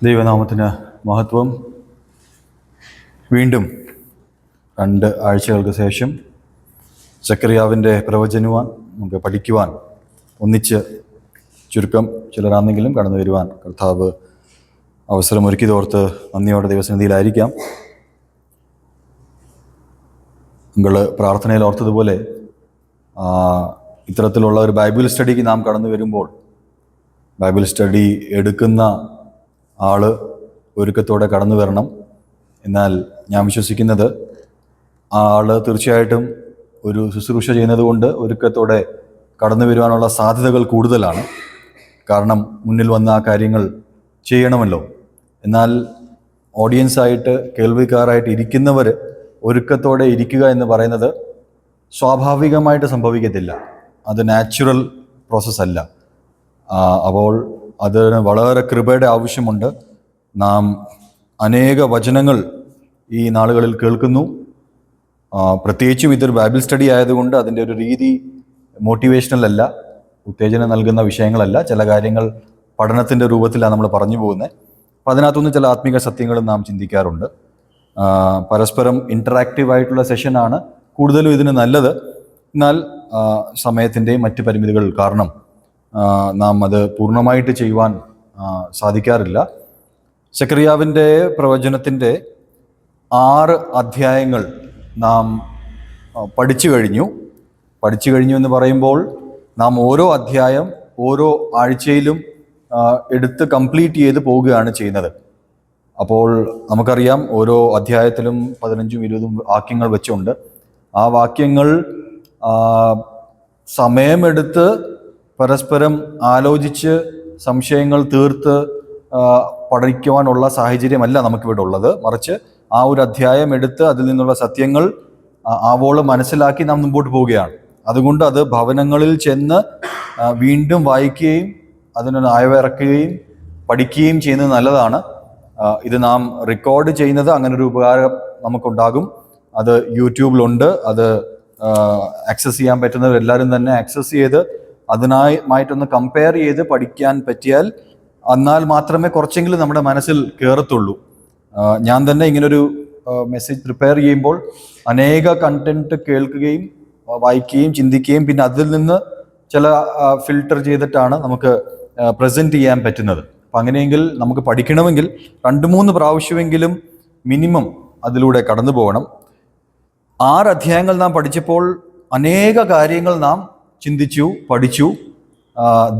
ദൈവനാമത്തിന് മഹത്വം. വീണ്ടും 2 ആഴ്ചകൾക്ക് ശേഷം സക്കറിയാവിൻ്റെ പ്രവചനവാൻ നമുക്ക് പഠിക്കുവാൻ ഒന്നിച്ച് ചുരുക്കം ചിലരാണെങ്കിലും കടന്നു വരുവാൻ കർത്താവ് അവസരമൊരുക്കിയതോർത്ത് നന്ദിയോടെ ദൈവസന്നിധിയിലായിരിക്കാം. നിങ്ങൾ പ്രാർത്ഥനയിൽ ഓർത്തതുപോലെ ഇത്തരത്തിലുള്ള ഒരു ബൈബിൾ സ്റ്റഡിക്ക് നാം കടന്നു വരുമ്പോൾ ബൈബിൾ സ്റ്റഡി എടുക്കുന്ന ആള് ഒരുക്കത്തോടെ കടന്നു വരണം. എന്നാൽ ഞാൻ വിശ്വസിക്കുന്നത് ആ ആള് തീർച്ചയായിട്ടും ഒരു ശുശ്രൂഷ ചെയ്യുന്നത് കൊണ്ട് ഒരുക്കത്തോടെ കടന്നു വരുവാനുള്ള സാധ്യതകൾ കൂടുതലാണ്. കാരണം മുന്നിൽ വന്ന ആ കാര്യങ്ങൾ ചെയ്യണമല്ലോ. എന്നാൽ ഓഡിയൻസായിട്ട് കേൾവിക്കാരായിട്ട് ഇരിക്കുന്നവർ ഒരുക്കത്തോടെ ഇരിക്കുക എന്ന് പറയുന്നത് സ്വാഭാവികമായിട്ട് സംഭവിക്കത്തില്ല. അത് നാച്ചുറൽ പ്രോസസ്സല്ല. അപ്പോൾ അതിന് വളരെ കൃപയുടെ ആവശ്യമുണ്ട്. നാം അനേക വചനങ്ങൾ ഈ നാളുകളിൽ കേൾക്കുന്നു. പ്രത്യേകിച്ചും ഇതൊരു ബൈബിൾ സ്റ്റഡി ആയതുകൊണ്ട് അതിൻ്റെ ഒരു രീതി മോട്ടിവേഷണൽ അല്ല, ഉത്തേജനം നൽകുന്ന വിഷയങ്ങളല്ല. ചില കാര്യങ്ങൾ പഠനത്തിൻ്റെ രൂപത്തിലാണ് നമ്മൾ പറഞ്ഞു പോകുന്നത്. അപ്പം അതിനകത്തുനിന്ന് ചില ആത്മീക സത്യങ്ങളും നാം ചിന്തിക്കാറുണ്ട്. പരസ്പരം ഇൻറ്ററാക്റ്റീവ് ആയിട്ടുള്ള സെഷനാണ് കൂടുതലും ഇതിന് നല്ലത്. എന്നാൽ സമയത്തിൻ്റെയും മറ്റ് പരിമിതികൾ കാരണം നാം അത് പൂർണ്ണമായിട്ട് ചെയ്യുവാൻ സാധിക്കാറില്ല. സക്കറിയാവിൻ്റെ പ്രവചനത്തിൻ്റെ 6 അധ്യായങ്ങൾ നാം പഠിച്ചു കഴിഞ്ഞു എന്ന് പറയുമ്പോൾ നാം ഓരോ അധ്യായം ഓരോ ആഴ്ചയിലും എടുത്ത് കംപ്ലീറ്റ് ചെയ്ത് പോവുകയാണ് ചെയ്യുന്നത്. അപ്പോൾ നമുക്കറിയാം ഓരോ അധ്യായത്തിലും 15ഉം 20ഉം വാക്യങ്ങൾ വെച്ചുകൊണ്ട് ആ വാക്യങ്ങൾ സമയമെടുത്ത് പരസ്പരം ആലോചിച്ച് സംശയങ്ങൾ തീർത്ത് പഠിക്കുവാനുള്ള സാഹചര്യമല്ല നമുക്കിവിടെ ഉള്ളത്. മറിച്ച് ആ ഒരു അധ്യായം എടുത്ത് അതിൽ നിന്നുള്ള സത്യങ്ങൾ ആവോളം മനസ്സിലാക്കി നാം മുമ്പോട്ട് പോവുകയാണ്. അതുകൊണ്ട് അത് ഭവനങ്ങളിൽ ചെന്ന് വീണ്ടും വായിക്കുകയും അതിനൊന്ന് അയവിറക്കുകയും പഠിക്കുകയും ചെയ്യുന്നത് നല്ലതാണ്. ഇത് നാം റെക്കോർഡ് ചെയ്യുന്നത് അങ്ങനൊരു ഉപകാരം നമുക്കുണ്ടാകും. അത് യൂട്യൂബിലുണ്ട്. അത് ആക്സസ് ചെയ്യാൻ പറ്റുന്നവർ എല്ലാവരും തന്നെ ആക്സസ് ചെയ്ത് അതിനായിട്ടൊന്ന് കമ്പയർ ചെയ്ത് പഠിക്കാൻ പറ്റിയാൽ എന്നാൽ മാത്രമേ കുറച്ചെങ്കിലും നമ്മുടെ മനസ്സിൽ കയറത്തുള്ളൂ. ഞാൻ തന്നെ ഇങ്ങനൊരു മെസ്സേജ് പ്രിപ്പയർ ചെയ്യുമ്പോൾ അനേക കണ്ടന്റ് കേൾക്കുകയും വായിക്കുകയും ചിന്തിക്കുകയും പിന്നെ അതിൽ നിന്ന് ചില ഫിൽട്ടർ ചെയ്തിട്ടാണ് നമുക്ക് പ്രസൻറ്റ് ചെയ്യാൻ പറ്റുന്നത്. അപ്പം അങ്ങനെയെങ്കിൽ നമുക്ക് പഠിക്കണമെങ്കിൽ 2-3 പ്രാവശ്യമെങ്കിലും മിനിമം അതിലൂടെ കടന്നു പോകണം. 6 അധ്യായങ്ങൾ നാം പഠിച്ചപ്പോൾ അനേക കാര്യങ്ങൾ നാം ചിന്തിച്ചു, പഠിച്ചു.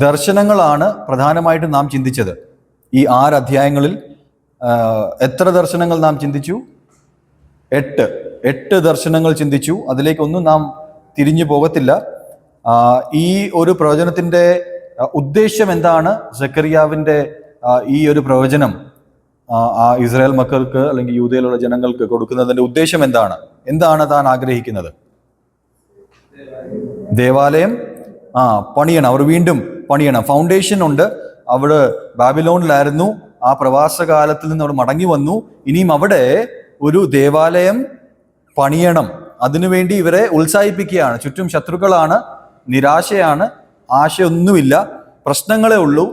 ദർശനങ്ങളാണ് പ്രധാനമായിട്ടും നാം ചിന്തിച്ചത്. ഈ 6 അധ്യായങ്ങളിൽ എത്ര ദർശനങ്ങൾ നാം ചിന്തിച്ചു? 8 ദർശനങ്ങൾ ചിന്തിച്ചു. അതിലേക്കൊന്നും നാം തിരിഞ്ഞു പോകത്തില്ല. ഈ ഒരു പ്രവചനത്തിൻ്റെ ഉദ്ദേശം എന്താണ്? സക്കറിയാവിൻ്റെ ഈ ഒരു പ്രവചനം ഇസ്രായേൽ മക്കൾക്ക് അല്ലെങ്കിൽ യൂദയിലുള്ള ജനങ്ങൾക്ക് കൊടുക്കുന്നതിൻ്റെ ഉദ്ദേശം എന്താണ് താൻ ആഗ്രഹിക്കുന്നത്? ദേവാലയം പണിയണം. അവർ വീണ്ടും പണിയണം. ഫൗണ്ടേഷൻ ഉണ്ട്. അവിടെ ബാബിലോണിലായിരുന്നു. ആ പ്രവാസകാലത്തിൽ നിന്ന് അവർ മടങ്ങി വന്നു. ഇനിയും അവിടെ ഒരു ദേവാലയം പണിയണം. അതിനുവേണ്ടി ഇവരെ ഉത്സാഹിപ്പിക്കുകയാണ്. ചുറ്റും ശത്രുക്കളാണ്, നിരാശയാണ്, ആശയൊന്നുമില്ല, പ്രശ്നങ്ങളേ ഉള്ളൂ.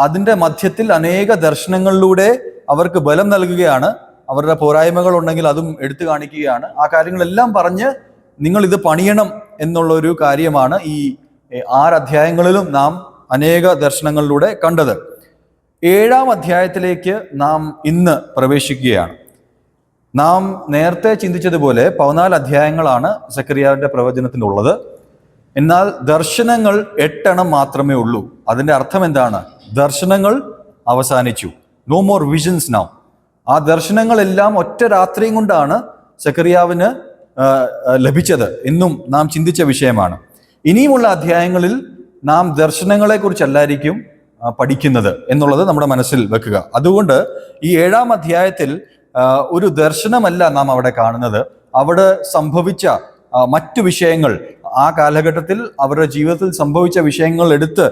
അതിൻ്റെ മധ്യത്തിൽ അനേക ദർശനങ്ങളിലൂടെ അവർക്ക് ബലം നൽകുകയാണ്. അവരുടെ പോരായ്മകൾ ഉണ്ടെങ്കിൽ അതും എടുത്തു കാണിക്കുകയാണ്. ആ കാര്യങ്ങളെല്ലാം പറഞ്ഞ് നിങ്ങൾ ഇത് പണിയണം എന്നുള്ളൊരു കാര്യമാണ് ഈ 6 അധ്യായങ്ങളിലും നാം അനേക ദർശനങ്ങളിലൂടെ കണ്ടത്. 7-ാം അധ്യായത്തിലേക്ക് നാം ഇന്ന് പ്രവേശിക്കുകയാണ്. നാം നേരത്തെ ചിന്തിച്ചതുപോലെ 14 അധ്യായങ്ങളാണ് സക്കറിയാവിൻ്റെ പ്രവചനത്തിനുള്ളത്. എന്നാൽ ദർശനങ്ങൾ 8 മാത്രമേ ഉള്ളൂ. അതിൻ്റെ അർത്ഥം എന്താണ്? ദർശനങ്ങൾ അവസാനിച്ചു. No more visions now. ആ ദർശനങ്ങളെല്ലാം ഒറ്റ രാത്രിയും കൊണ്ടാണ് സക്കറിയാവിന് ലഭിച്ചത് എന്നും നാം ചിന്തിച്ച വിഷയമാണ്. ഇനിയുമുള്ള അധ്യായങ്ങളിൽ നാം ദർശനങ്ങളെക്കുറിച്ചല്ലായിരിക്കും പഠിക്കുന്നത് എന്നുള്ളത് നമ്മുടെ മനസ്സിൽ വെക്കുക. അതുകൊണ്ട് ഈ 7-ാം അധ്യായത്തിൽ ഒരു ദർശനമല്ല നാം അവിടെ കാണുന്നത്. അവിടെ സംഭവിച്ച മറ്റു വിഷയങ്ങൾ, ആ കാലഘട്ടത്തിൽ അവരുടെ ജീവിതത്തിൽ സംഭവിച്ച വിഷയങ്ങൾ എടുത്ത്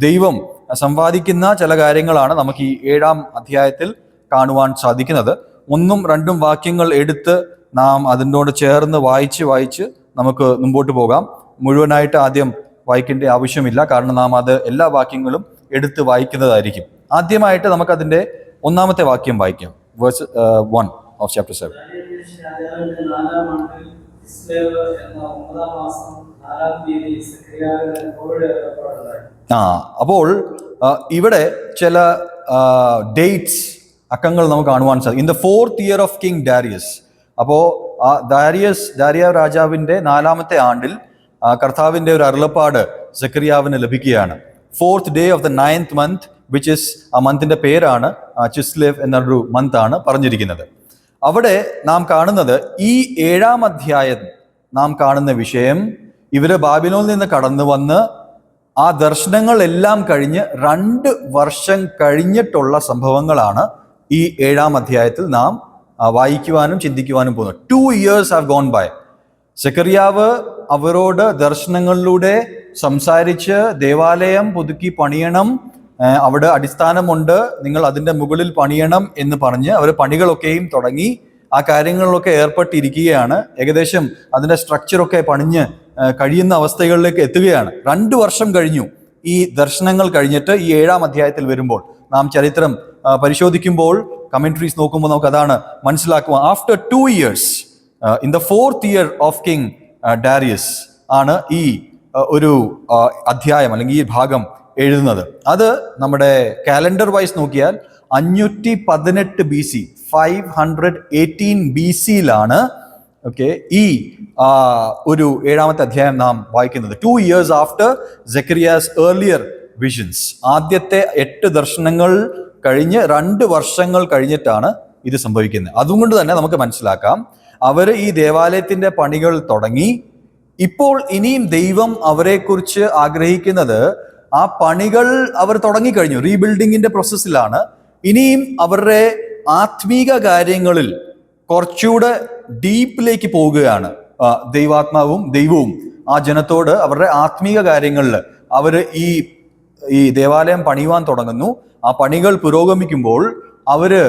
ദൈവം സംവാദിക്കുന്ന ചില കാര്യങ്ങളാണ് നമുക്ക് ഈ 7-ാം അധ്യായത്തിൽ കാണുവാൻ സാധിക്കുന്നത്. 1ഉം 2ഉം വാക്യങ്ങൾ എടുത്ത് നാം അതിനോട് ചേർന്ന് വായിച്ച് നമുക്ക് മുമ്പോട്ട് പോകാം. മുഴുവനായിട്ട് ആദ്യം വായിക്കേണ്ട ആവശ്യമില്ല. കാരണം നാം അത് എല്ലാ വാക്യങ്ങളും എടുത്ത് വായിക്കുന്നതായിരിക്കും. ആദ്യമായിട്ട് നമുക്കതിൻ്റെ ഒന്നാമത്തെ വാക്യം വായിക്കാം. Verse 1 of chapter 7. അപ്പോൾ ഇവിടെ ചില ഡേറ്റ്സ് അക്കങ്ങൾ നമുക്ക് കാണുവാൻ സാധിക്കും. In the 4th year of King Darius. അപ്പോൾ ദാരിയ രാജാവിൻ്റെ 4ാമത്തെ ആണ്ടിൽ കർത്താവിൻ്റെ ഒരു അരുളപ്പാട് സെക്കറിയാവിന് ലഭിക്കുകയാണ്. 4th day of the 9th month, which is ആ മന്തിന്റെ പേരാണ് ചിസ്ലേവ് എന്നൊരു മന്ത് ആണ് പറഞ്ഞിരിക്കുന്നത്. അവിടെ നാം കാണുന്നത് ഈ 7ാം അധ്യായം നാം കാണുന്ന വിഷയം, ഇവര് ബാബിലോണിൽ നിന്ന് കടന്നു വന്ന് ആ ദർശനങ്ങളെല്ലാം കഴിഞ്ഞ് 2 വർഷം കഴിഞ്ഞിട്ടുള്ള സംഭവങ്ങളാണ് ഈ 7ാം അധ്യായത്തിൽ നാം വായിക്കുവാനും ചിന്തിക്കുവാനും പോകുന്നത്. 2 years have gone by. സെക്കറിയാവ് അവരോട് ദർശനങ്ങളിലൂടെ സംസാരിച്ച് ദേവാലയം പുതുക്കി പണിയണം, അവിടെ അടിസ്ഥാനമുണ്ട്, നിങ്ങൾ അതിൻ്റെ മുകളിൽ പണിയണം എന്ന് പറഞ്ഞ് അവർ പണികളൊക്കെയും തുടങ്ങി ആ കാര്യങ്ങളിലൊക്കെ ഏർപ്പെട്ടിരിക്കുകയാണ്. ഏകദേശം അതിൻ്റെ സ്ട്രക്ചറൊക്കെ പണിഞ്ഞ് കഴിയുന്ന അവസ്ഥകളിലേക്ക് എത്തുകയാണ്. 2 വർഷം കഴിഞ്ഞു ഈ ദർശനങ്ങൾ കഴിഞ്ഞിട്ട് ഈ 7ാം അധ്യായത്തിൽ വരുമ്പോൾ. നാം ചരിത്രം പരിശോധിക്കുമ്പോൾ, കമൻട്രീസ് നോക്കുമ്പോൾ നമുക്ക് അതാണ് മനസ്സിലാക്കുക. After 2 years, in the 4th year of King Darius ആണ് ഈ ഒരു അധ്യായം അല്ലെങ്കിൽ ഈ ഭാഗം എഴുതുന്നത്. അത് നമ്മുടെ കാലണ്ടർ വൈസ് നോക്കിയാൽ 518 BC, 518 BC-ലാണ് ഈ ഒരു 7ാമത്തെ അധ്യായം നാം വായിക്കുന്നത്. 2 years after Zechariah's earlier visions. ആദ്യത്തെ 8 ദർശനങ്ങൾ കഴിഞ്ഞ് 2 വർഷങ്ങൾ കഴിഞ്ഞിട്ടാണ് ഇത് സംഭവിക്കുന്നത്. അതുകൊണ്ട് തന്നെ നമുക്ക് മനസ്സിലാക്കാം, അവർ ഈ ദേവാലയത്തിന്റെ പണികൾ തുടങ്ങി. ഇപ്പോൾ ഇനിയും ദൈവം അവരെക്കുറിച്ച് ആഗ്രഹിക്കുന്നത്, ആ പണികൾ അവർ തുടങ്ങിക്കഴിഞ്ഞു, റീബിൽഡിങ്ങിന്റെ പ്രോസസ്സിലാണ്. ഇനിയും അവരുടെ ആത്മീക കാര്യങ്ങളിൽ കുറച്ചുകൂടെ ഡീപ്പിലേക്ക് പോവുകയാണ്. ദൈവവും ആ ജനത്തോട് അവരുടെ ആത്മീക കാര്യങ്ങളിൽ അവർ ഈ ദേവാലയം പണിയുവാൻ തുടങ്ങുന്നു. ആ പണികൾ പുരോഗമിക്കുമ്പോൾ അവര്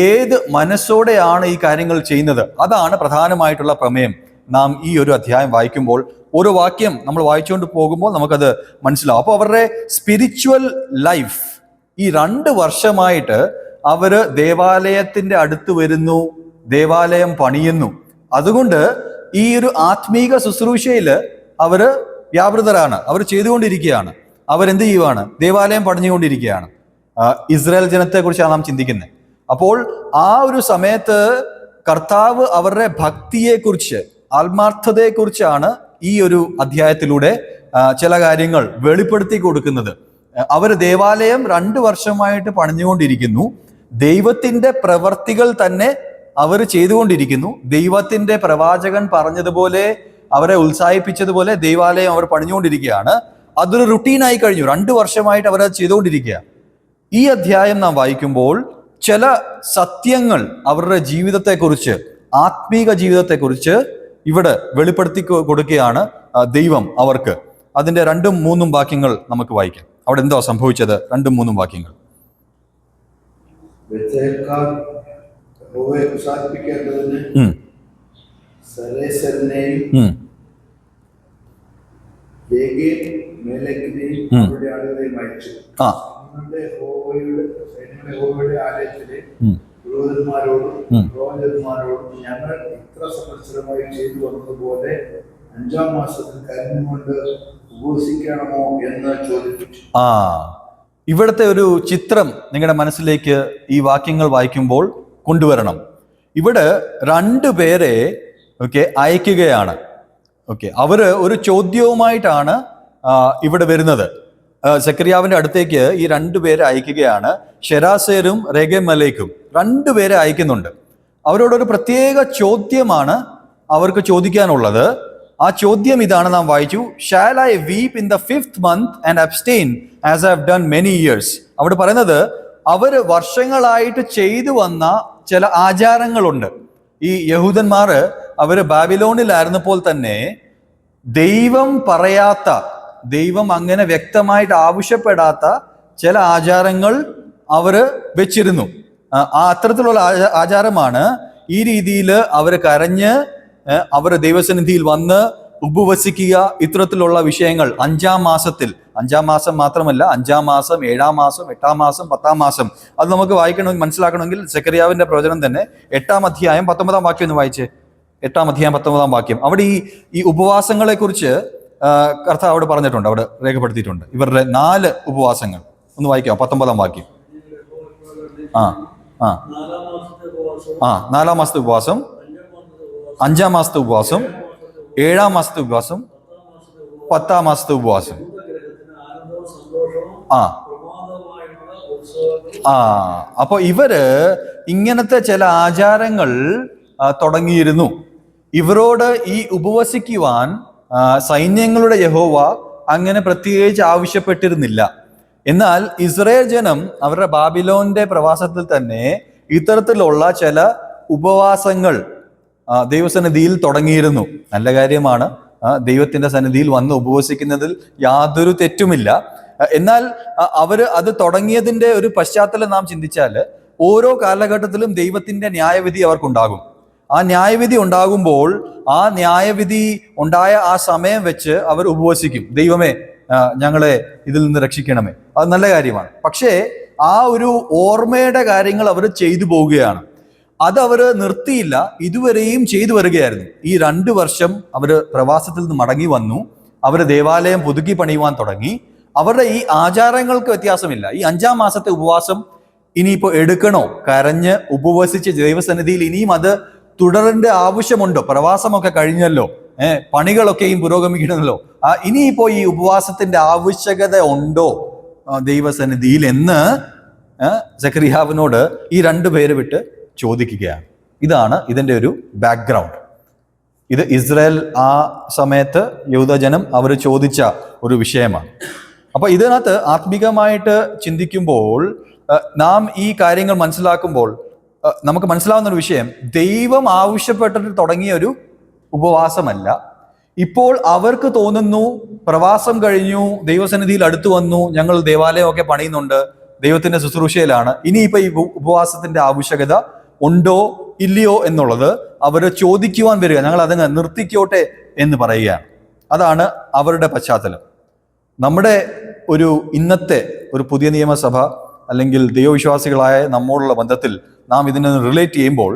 ഏത് മനസ്സോടെയാണ് ഈ കാര്യങ്ങൾ ചെയ്യുന്നത്, അതാണ് പ്രധാനമായിട്ടുള്ള പ്രമേയം. നാം ഈ ഒരു അധ്യായം വായിക്കുമ്പോൾ ഓരോ വാക്യം നമ്മൾ വായിച്ചുകൊണ്ട് പോകുമ്പോൾ നമുക്കത് മനസ്സിലാവും. അപ്പോൾ അവരുടെ സ്പിരിച്വൽ ലൈഫ് ഈ 2 വർഷമായിട്ട് അവര് ദേവാലയത്തിന്റെ അടുത്ത് വരുന്നു, ദേവാലയം പണിയുന്നു. അതുകൊണ്ട് ഈ ഒരു ആത്മീക ശുശ്രൂഷയില് അവര് വ്യാപൃതരാണ്, അവർ ചെയ്തുകൊണ്ടിരിക്കുകയാണ്. അവരെന്ത് ചെയ്യുവാണ്? ദേവാലയം പണിഞ്ഞുകൊണ്ടിരിക്കുകയാണ്. ഇസ്രായേൽ ജനത്തെക്കുറിച്ചാണ് നാം ചിന്തിക്കുന്നത്. അപ്പോൾ ആ ഒരു സമയത്ത് കർത്താവ് അവരുടെ ഭക്തിയെക്കുറിച്ച്, ആത്മാർത്ഥതയെക്കുറിച്ചാണ് ഈ ഒരു അധ്യായത്തിലൂടെ ചില കാര്യങ്ങൾ വെളിപ്പെടുത്തി കൊടുക്കുന്നത്. അവർ ദേവാലയം 2 വർഷമായിട്ട് പണിഞ്ഞുകൊണ്ടിരിക്കുന്നു. ദൈവത്തിന്റെ പ്രവർത്തികൾ തന്നെ അവർ ചെയ്തുകൊണ്ടിരിക്കുന്നു. ദൈവത്തിന്റെ പ്രവാചകൻ പറഞ്ഞതുപോലെ, അവരെ ഉത്സാഹിപ്പിച്ചതുപോലെ ദേവാലയം അവർ പണിഞ്ഞുകൊണ്ടിരിക്കുകയാണ്. അതൊരു റുട്ടീനായി കഴിഞ്ഞു. 2 വർഷമായിട്ട് അവരത് ചെയ്തുകൊണ്ടിരിക്കുക. ഈ അധ്യായം നാം വായിക്കുമ്പോൾ ചില സത്യങ്ങൾ അവരുടെ ജീവിതത്തെക്കുറിച്ച്, ആത്മീക ജീവിതത്തെക്കുറിച്ച് ഇവിടെ വെളിപ്പെടുത്തി കൊടുക്കുകയാണ് ദൈവം അവർക്ക്. അതിന്റെ 2ഉം 3ഉം വാക്യങ്ങൾ നമുക്ക് വായിക്കാം. അവിടെ എന്തോ സംഭവിച്ചത്? 2ഉം 3ഉം വാക്യങ്ങൾ. ഞങ്ങൾ ഇത്ര സംവത്സരമായി ചെയ്തു വന്നതുപോലെ 5ാം മാസത്തിൽ കരഞ്ഞുകൊണ്ട് ഉപവസിക്കണമോ എന്ന് ചോദിച്ചു. ഇവിടുത്തെ ഒരു ചിത്രം നിങ്ങളുടെ മനസ്സിലേക്ക് ഈ വാക്യങ്ങൾ വായിക്കുമ്പോൾ കൊണ്ടുവരണം. ഇവിടെ 2 പേരെ അയക്കുകയാണ്. അവര് ഒരു ചോദ്യവുമായിട്ടാണ് ഇവിടെ വരുന്നത്. സെക്കറിയാവിന്റെ അടുത്തേക്ക് ഈ 2 പേരെ അയക്കുകയാണ്. ഷെരാസേരും റെഗെമലേക്കും 2 പേരെ അയക്കുന്നുണ്ട്. അവരോടൊരു പ്രത്യേക ചോദ്യമാണ് അവർക്ക് ചോദിക്കാനുള്ളത്. ആ ചോദ്യം ഇതാണ്, നാം വായിച്ചു. Shall I വീപ്പ് in the 5th month and abstain as I have done many years. അവിടെ പറയുന്നത് അവർ വർഷങ്ങളായിട്ട് ചെയ്തു വന്ന ചില ആചാരങ്ങളുണ്ട്. ഈ യഹൂദന്മാർ അവര് ബാബിലോണിലായിരുന്നപ്പോൾ തന്നെ ദൈവം പറയാത്ത, ദൈവം അങ്ങനെ വ്യക്തമായിട്ട് ആവശ്യപ്പെടാത്ത ചില ആചാരങ്ങൾ അവര് വെച്ചിരുന്നു. അത്തരത്തിലുള്ള ആചാരമാണ് ഈ രീതിയിൽ അവർ കരഞ്ഞ് അവർ ദൈവസന്നിധിയിൽ വന്ന് ഉപവസിക്കുക, ഇത്തരത്തിലുള്ള വിഷയങ്ങൾ 5-ാം മാസത്തിൽ, 5-ാം മാസം മാത്രമല്ല 5-ാം മാസം, 7-ാം മാസം, 8-ാം മാസം, 10-ാം മാസം, അത് നമുക്ക് വായിക്കണമെങ്കിൽ മനസ്സിലാക്കണമെങ്കിൽ സെക്കറിയാവിന്റെ പ്രവചനം തന്നെ 8-ാം അധ്യായം 19-ാം വാക്യം ഒന്ന് വായിച്ചേ. 8-ാം അധ്യായം 19-ാം വാക്യം. അവിടെ ഈ ഉപവാസങ്ങളെ കുറിച്ച് കർത്താവ് അവിടെ പറഞ്ഞിട്ടുണ്ട്, അവിടെ രേഖപ്പെടുത്തിയിട്ടുണ്ട്. ഇവരുടെ 4 ഉപവാസങ്ങൾ ഒന്ന് വായിക്കാം. 19-ാം വാക്യം. 4-ാം മാസത്തെ ഉപവാസം, 5-ാം മാസത്തെ ഉപവാസം, 7-ാം മാസത്തെ ഉപവാസം, 10-ാം മാസത്തെ ഉപവാസം. അപ്പൊ ഇവര് ഇങ്ങനത്തെ ചില ആചാരങ്ങൾ തുടങ്ങിയിരുന്നു. ഇവരോട് ഈ ഉപവസിക്കുവാൻ സൈന്യങ്ങളുടെ യഹോവ അങ്ങനെ പ്രത്യേകിച്ച് ആവശ്യപ്പെട്ടിരുന്നില്ല. എന്നാൽ ഇസ്രായേൽ ജനം അവരുടെ ബാബിലോന്റെ പ്രവാസത്തിൽ തന്നെ ഇത്തരത്തിലുള്ള ചില ഉപവാസങ്ങൾ ദൈവസന്നിധിയിൽ തുടങ്ങിയിരുന്നു. നല്ല കാര്യമാണ്, ദൈവത്തിന്റെ സന്നിധിയിൽ വന്ന് ഉപവസിക്കുന്നതിൽ യാതൊരു തെറ്റുമില്ല. എന്നാൽ അവര് അത് തുടങ്ങിയതിന്റെ ഒരു പശ്ചാത്തലം നാം ചിന്തിച്ചാൽ, ഓരോ കാലഘട്ടത്തിലും ദൈവത്തിന്റെ ന്യായവിധി അവർക്കുണ്ടാകും. ആ ന്യായവിധി ഉണ്ടാകുമ്പോൾ ആ ന്യായവിധി ഉണ്ടായ ആ സമയം വെച്ച് അവർ ഉപവസിക്കും. ദൈവമേ, ഞങ്ങളെ ഇതിൽ നിന്ന് രക്ഷിക്കണമേ. അത് നല്ല കാര്യമാണ്. പക്ഷേ ആ ഒരു ഓർമ്മയുടെ കാര്യങ്ങൾ അവർ ചെയ്തു പോവുകയാണ്. അത് അവർ നിർത്തിയില്ല, ഇതുവരെയും ചെയ്തു വരികയായിരുന്നു. ഈ 2 വർഷം അവർ പ്രവാസത്തിൽ നിന്ന് മടങ്ങി വന്നു. അവർ ദേവാലയം പുതുക്കി പണിയുവാൻ തുടങ്ങി. അവരുടെ ഈ ആചാരങ്ങൾക്ക് വ്യത്യാസമില്ല. ഈ 5-ാം മാസത്തെ ഉപവാസം ഇനിയിപ്പോൾ എടുക്കണോ? കരഞ്ഞ് ഉപവസിച്ച് ദൈവസന്നിധിയിൽ ഇനിയും അത് തുടരേണ്ട ആവശ്യമുണ്ടോ? പ്രവാസമൊക്കെ കഴിഞ്ഞല്ലോ, പണികളൊക്കെയും പുരോഗമിക്കണമല്ലോ, ഇനിയിപ്പോ ഈ ഉപവാസത്തിന്റെ ആവശ്യകത ഉണ്ടോ ദൈവസന്നിധിയിൽ എന്ന് സെക്കറിയാവിനോട് ഈ 2 പേര് വിട്ട് ചോദിക്കുകയാണ്. ഇതാണ് ഇതിന്റെ ഒരു ബാക്ക്ഗ്രൗണ്ട്. ഇത് ഇസ്രായേൽ ആ സമയത്ത് യഹൂദജനം അവർ ചോദിച്ച ഒരു വിഷയമാണ്. അപ്പൊ ഇതിനകത്ത് ആത്മീകമായിട്ട് ചിന്തിക്കുമ്പോൾ നാം ഈ കാര്യങ്ങൾ മനസ്സിലാക്കുമ്പോൾ നമുക്ക് മനസ്സിലാവുന്ന ഒരു വിഷയം, ദൈവം ആവശ്യപ്പെട്ടിട്ട് തുടങ്ങിയ ഒരു ഉപവാസമല്ല. ഇപ്പോൾ അവർക്ക് തോന്നുന്നു പ്രവാസം കഴിഞ്ഞു, ദൈവസന്നിധിയിൽ അടുത്തു വന്നു, ഞങ്ങൾ ദേവാലയമൊക്കെ പണിയുന്നുണ്ട്, ദൈവത്തിന്റെ ശുശ്രൂഷയിലാണ്, ഇനിയിപ്പോ ഈ ഉപവാസത്തിന്റെ ആവശ്യകത ഉണ്ടോ ഇല്ലയോ എന്നുള്ളത് അവർ ചോദിക്കുവാൻ വരിക. ഞങ്ങൾ അതങ്ങ് നിർത്തിക്കോട്ടെ എന്ന് പറയുകയാണ്. അതാണ് അവരുടെ പശ്ചാത്തലം. നമ്മുടെ ഒരു ഇന്നത്തെ ഒരു പുതിയ നിയമസഭ അല്ലെങ്കിൽ ദൈവവിശ്വാസികളായ നമ്മോടുള്ള ബന്ധത്തിൽ നാം ഇതിനെ റിലേറ്റ് ചെയ്യുമ്പോൾ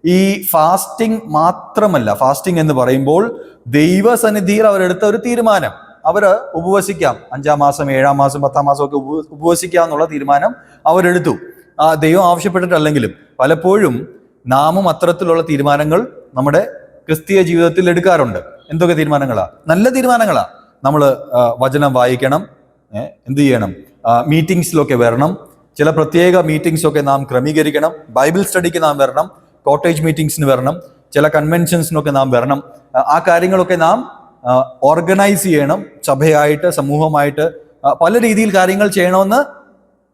ഈ ഫാസ്റ്റിംഗ് മാത്രമല്ല, ഫാസ്റ്റിംഗ് എന്ന് പറയുമ്പോൾ ദൈവസന്നിധിയിൽ അവരെടുത്ത ഒരു തീരുമാനം, അവര് ഉപവസിക്കാം, 5-ാം മാസം, 7-ാം മാസം, 10-ാം മാസം ഒക്കെ ഉപവസിക്കാം എന്നുള്ള തീരുമാനം അവരെടുത്തു. ദൈവം ആവശ്യപ്പെട്ടിട്ടല്ലെങ്കിലും പലപ്പോഴും നാമും അത്തരത്തിലുള്ള തീരുമാനങ്ങൾ നമ്മുടെ ക്രിസ്തീയ ജീവിതത്തിൽ എടുക്കാറുണ്ട്. എന്തൊക്കെ തീരുമാനങ്ങളാ? നല്ല തീരുമാനങ്ങളാ. നമ്മൾ വചനം വായിക്കണം, എന്ത് ചെയ്യണം, മീറ്റിംഗ്സിലൊക്കെ വരണം, ചില പ്രത്യേക മീറ്റിംഗ്സ് ഒക്കെ നാം ക്രമീകരിക്കണം, ബൈബിൾ സ്റ്റഡിക്ക് നാം വരണം, കോട്ടേജ് മീറ്റിംഗ്സിന് വരണം, ചില കൺവെൻഷൻസിനൊക്കെ നാം വരണം. ആ കാര്യങ്ങളൊക്കെ നാം ഓർഗനൈസ് ചെയ്യണം. സഭയായിട്ട്, സമൂഹമായിട്ട് പല രീതിയിൽ കാര്യങ്ങൾ ചെയ്യണമെന്ന്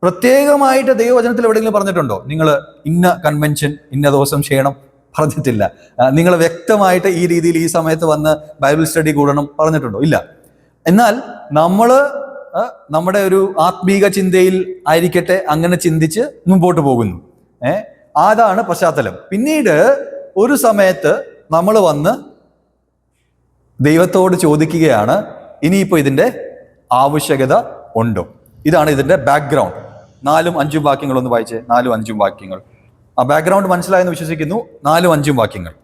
പ്രത്യേകമായിട്ട് ദൈവവചനത്തിൽ എവിടെയെങ്കിലും പറഞ്ഞിട്ടുണ്ടോ? നിങ്ങൾ ഇന്ന കൺവെൻഷൻ ഇന്ന ദിവസം ചെയ്യണം പറഞ്ഞിട്ടില്ല. നിങ്ങൾ വ്യക്തമായിട്ട് ഈ രീതിയിൽ ഈ സമയത്ത് വന്ന് ബൈബിൾ സ്റ്റഡി കൂടണം പറഞ്ഞിട്ടുണ്ടോ? ഇല്ല. എന്നാൽ നമ്മൾ നമ്മുടെ ഒരു ആത്മീക ചിന്തയിൽ ആയിരിക്കട്ടെ, അങ്ങനെ ചിന്തിച്ച് മുമ്പോട്ട് പോകുന്നു. അതാണ് പശ്ചാത്തലം. പിന്നീട് ഒരു സമയത്ത് നമ്മൾ വന്ന് ദൈവത്തോട് ചോദിക്കുകയാണ്, ഇനിയിപ്പോൾ ഇതിൻ്റെ ആവശ്യകത ഉണ്ടോ? ഇതാണ് ഇതിൻ്റെ ബാക്ക്ഗ്രൗണ്ട്. 4ഉം 5ഉം വാക്യങ്ങൾ ഒന്ന് വായിച്ചേ. 4ഉം 5ഉം വാക്യങ്ങൾ. ആ ബാക്ക്ഗ്രൗണ്ട് മനസ്സിലായെന്ന് വിശ്വസിക്കുന്നു. 4ഉം 5ഉം വാക്യങ്ങൾ.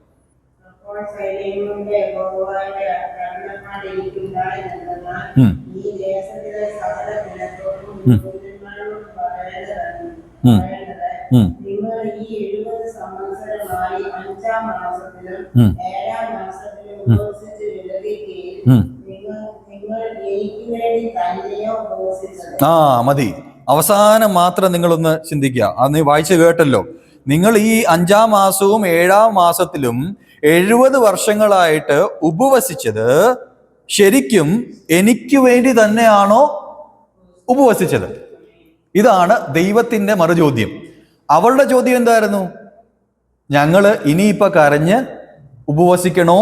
മതി. അവസാനം മാത്രം നിങ്ങളൊന്ന് ചിന്തിക്കുക. അത് നീ വായിച്ചു കേട്ടല്ലോ. നിങ്ങൾ ഈ 5-ാം മാസവും 7-ാം മാസത്തിലും 70 വർഷങ്ങളായിട്ട് ഉപവസിച്ചത് ശരിക്കും എനിക്ക് വേണ്ടി തന്നെയാണോ ഉപവസിച്ചത്? ഇതാണ് ദൈവത്തിന്റെ മറുചോദ്യം. അവളുടെ ചോദ്യം എന്തായിരുന്നു? ഞങ്ങള് ഇനിയിപ്പോ കരഞ്ഞ് ഉപവസിക്കണോ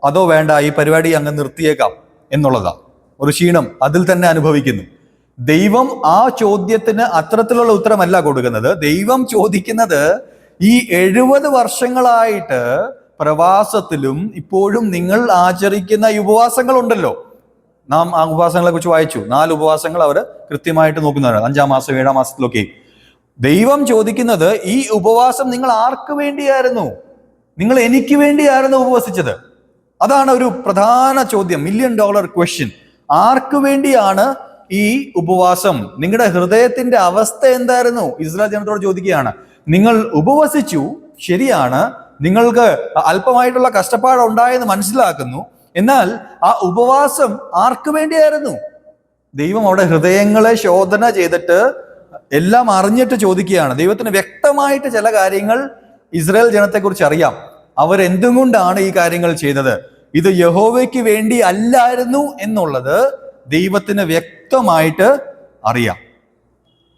അതോ വേണ്ട, ഈ പരിപാടി അങ്ങ് നിർത്തിയേക്കാം എന്നുള്ളതാ. ഒരു ക്ഷീണം അതിൽ തന്നെ അനുഭവിക്കുന്നു. ദൈവം ആ ചോദ്യത്തിന് അത്തരത്തിലുള്ള ഉത്തരമല്ല കൊടുക്കുന്നത്. ദൈവം ചോദിക്കുന്നത്, ഈ 70 വർഷങ്ങളായിട്ട് പ്രവാസത്തിലും ഇപ്പോഴും നിങ്ങൾ ആചരിക്കുന്ന ഈ ഉപവാസങ്ങളുണ്ടല്ലോ. നാം ആ ഉപവാസങ്ങളെ കുറിച്ച് വായിച്ചു. 4 ഉപവാസങ്ങൾ അവർ കൃത്യമായിട്ട് നോക്കുന്നവരാണ്, 5-ാം മാസം 7-ാം മാസത്തിലൊക്കെ. ദൈവം ചോദിക്കുന്നത്, ഈ ഉപവാസം നിങ്ങൾ ആർക്ക് വേണ്ടിയായിരുന്നു? നിങ്ങൾ എനിക്ക് വേണ്ടിയായിരുന്നു ഉപവസിച്ചത്? അതാണ് ഒരു പ്രധാന ചോദ്യം, $1 million ക്വസ്റ്റ്യൻ. ആർക്ക് വേണ്ടിയാണ് ഈ ഉപവാസം? നിങ്ങളുടെ ഹൃദയത്തിന്റെ അവസ്ഥ എന്തായിരുന്നു? ഇസ്രായേൽ ജനത്തോട് ചോദിക്കുകയാണ്. നിങ്ങൾ ഉപവസിച്ചു, ശരിയാണ്, നിങ്ങൾക്ക് അല്പമായിട്ടുള്ള കഷ്ടപ്പാടുണ്ടായെന്ന് മനസ്സിലാക്കുന്നു. എന്നാൽ ആ ഉപവാസം ആർക്ക് വേണ്ടിയായിരുന്നു? ദൈവം അവിടെ ഹൃദയങ്ങളെ ശോധന ചെയ്തിട്ട് എല്ലാം അറിഞ്ഞിട്ട് ചോദിക്കുകയാണ്. ദൈവത്തിന് വ്യക്തമായിട്ട് ചില കാര്യങ്ങൾ ഇസ്രായേൽ ജനത്തെക്കുറിച്ച് അറിയാം. അവരെന്തുകൊണ്ടാണ് ഈ കാര്യങ്ങൾ ചെയ്തത്? ഇത് യഹോവയ്ക്ക് വേണ്ടി അല്ലായിരുന്നു എന്നുള്ളത് ദൈവത്തിന് വ്യക്തമായിട്ട് അറിയാം.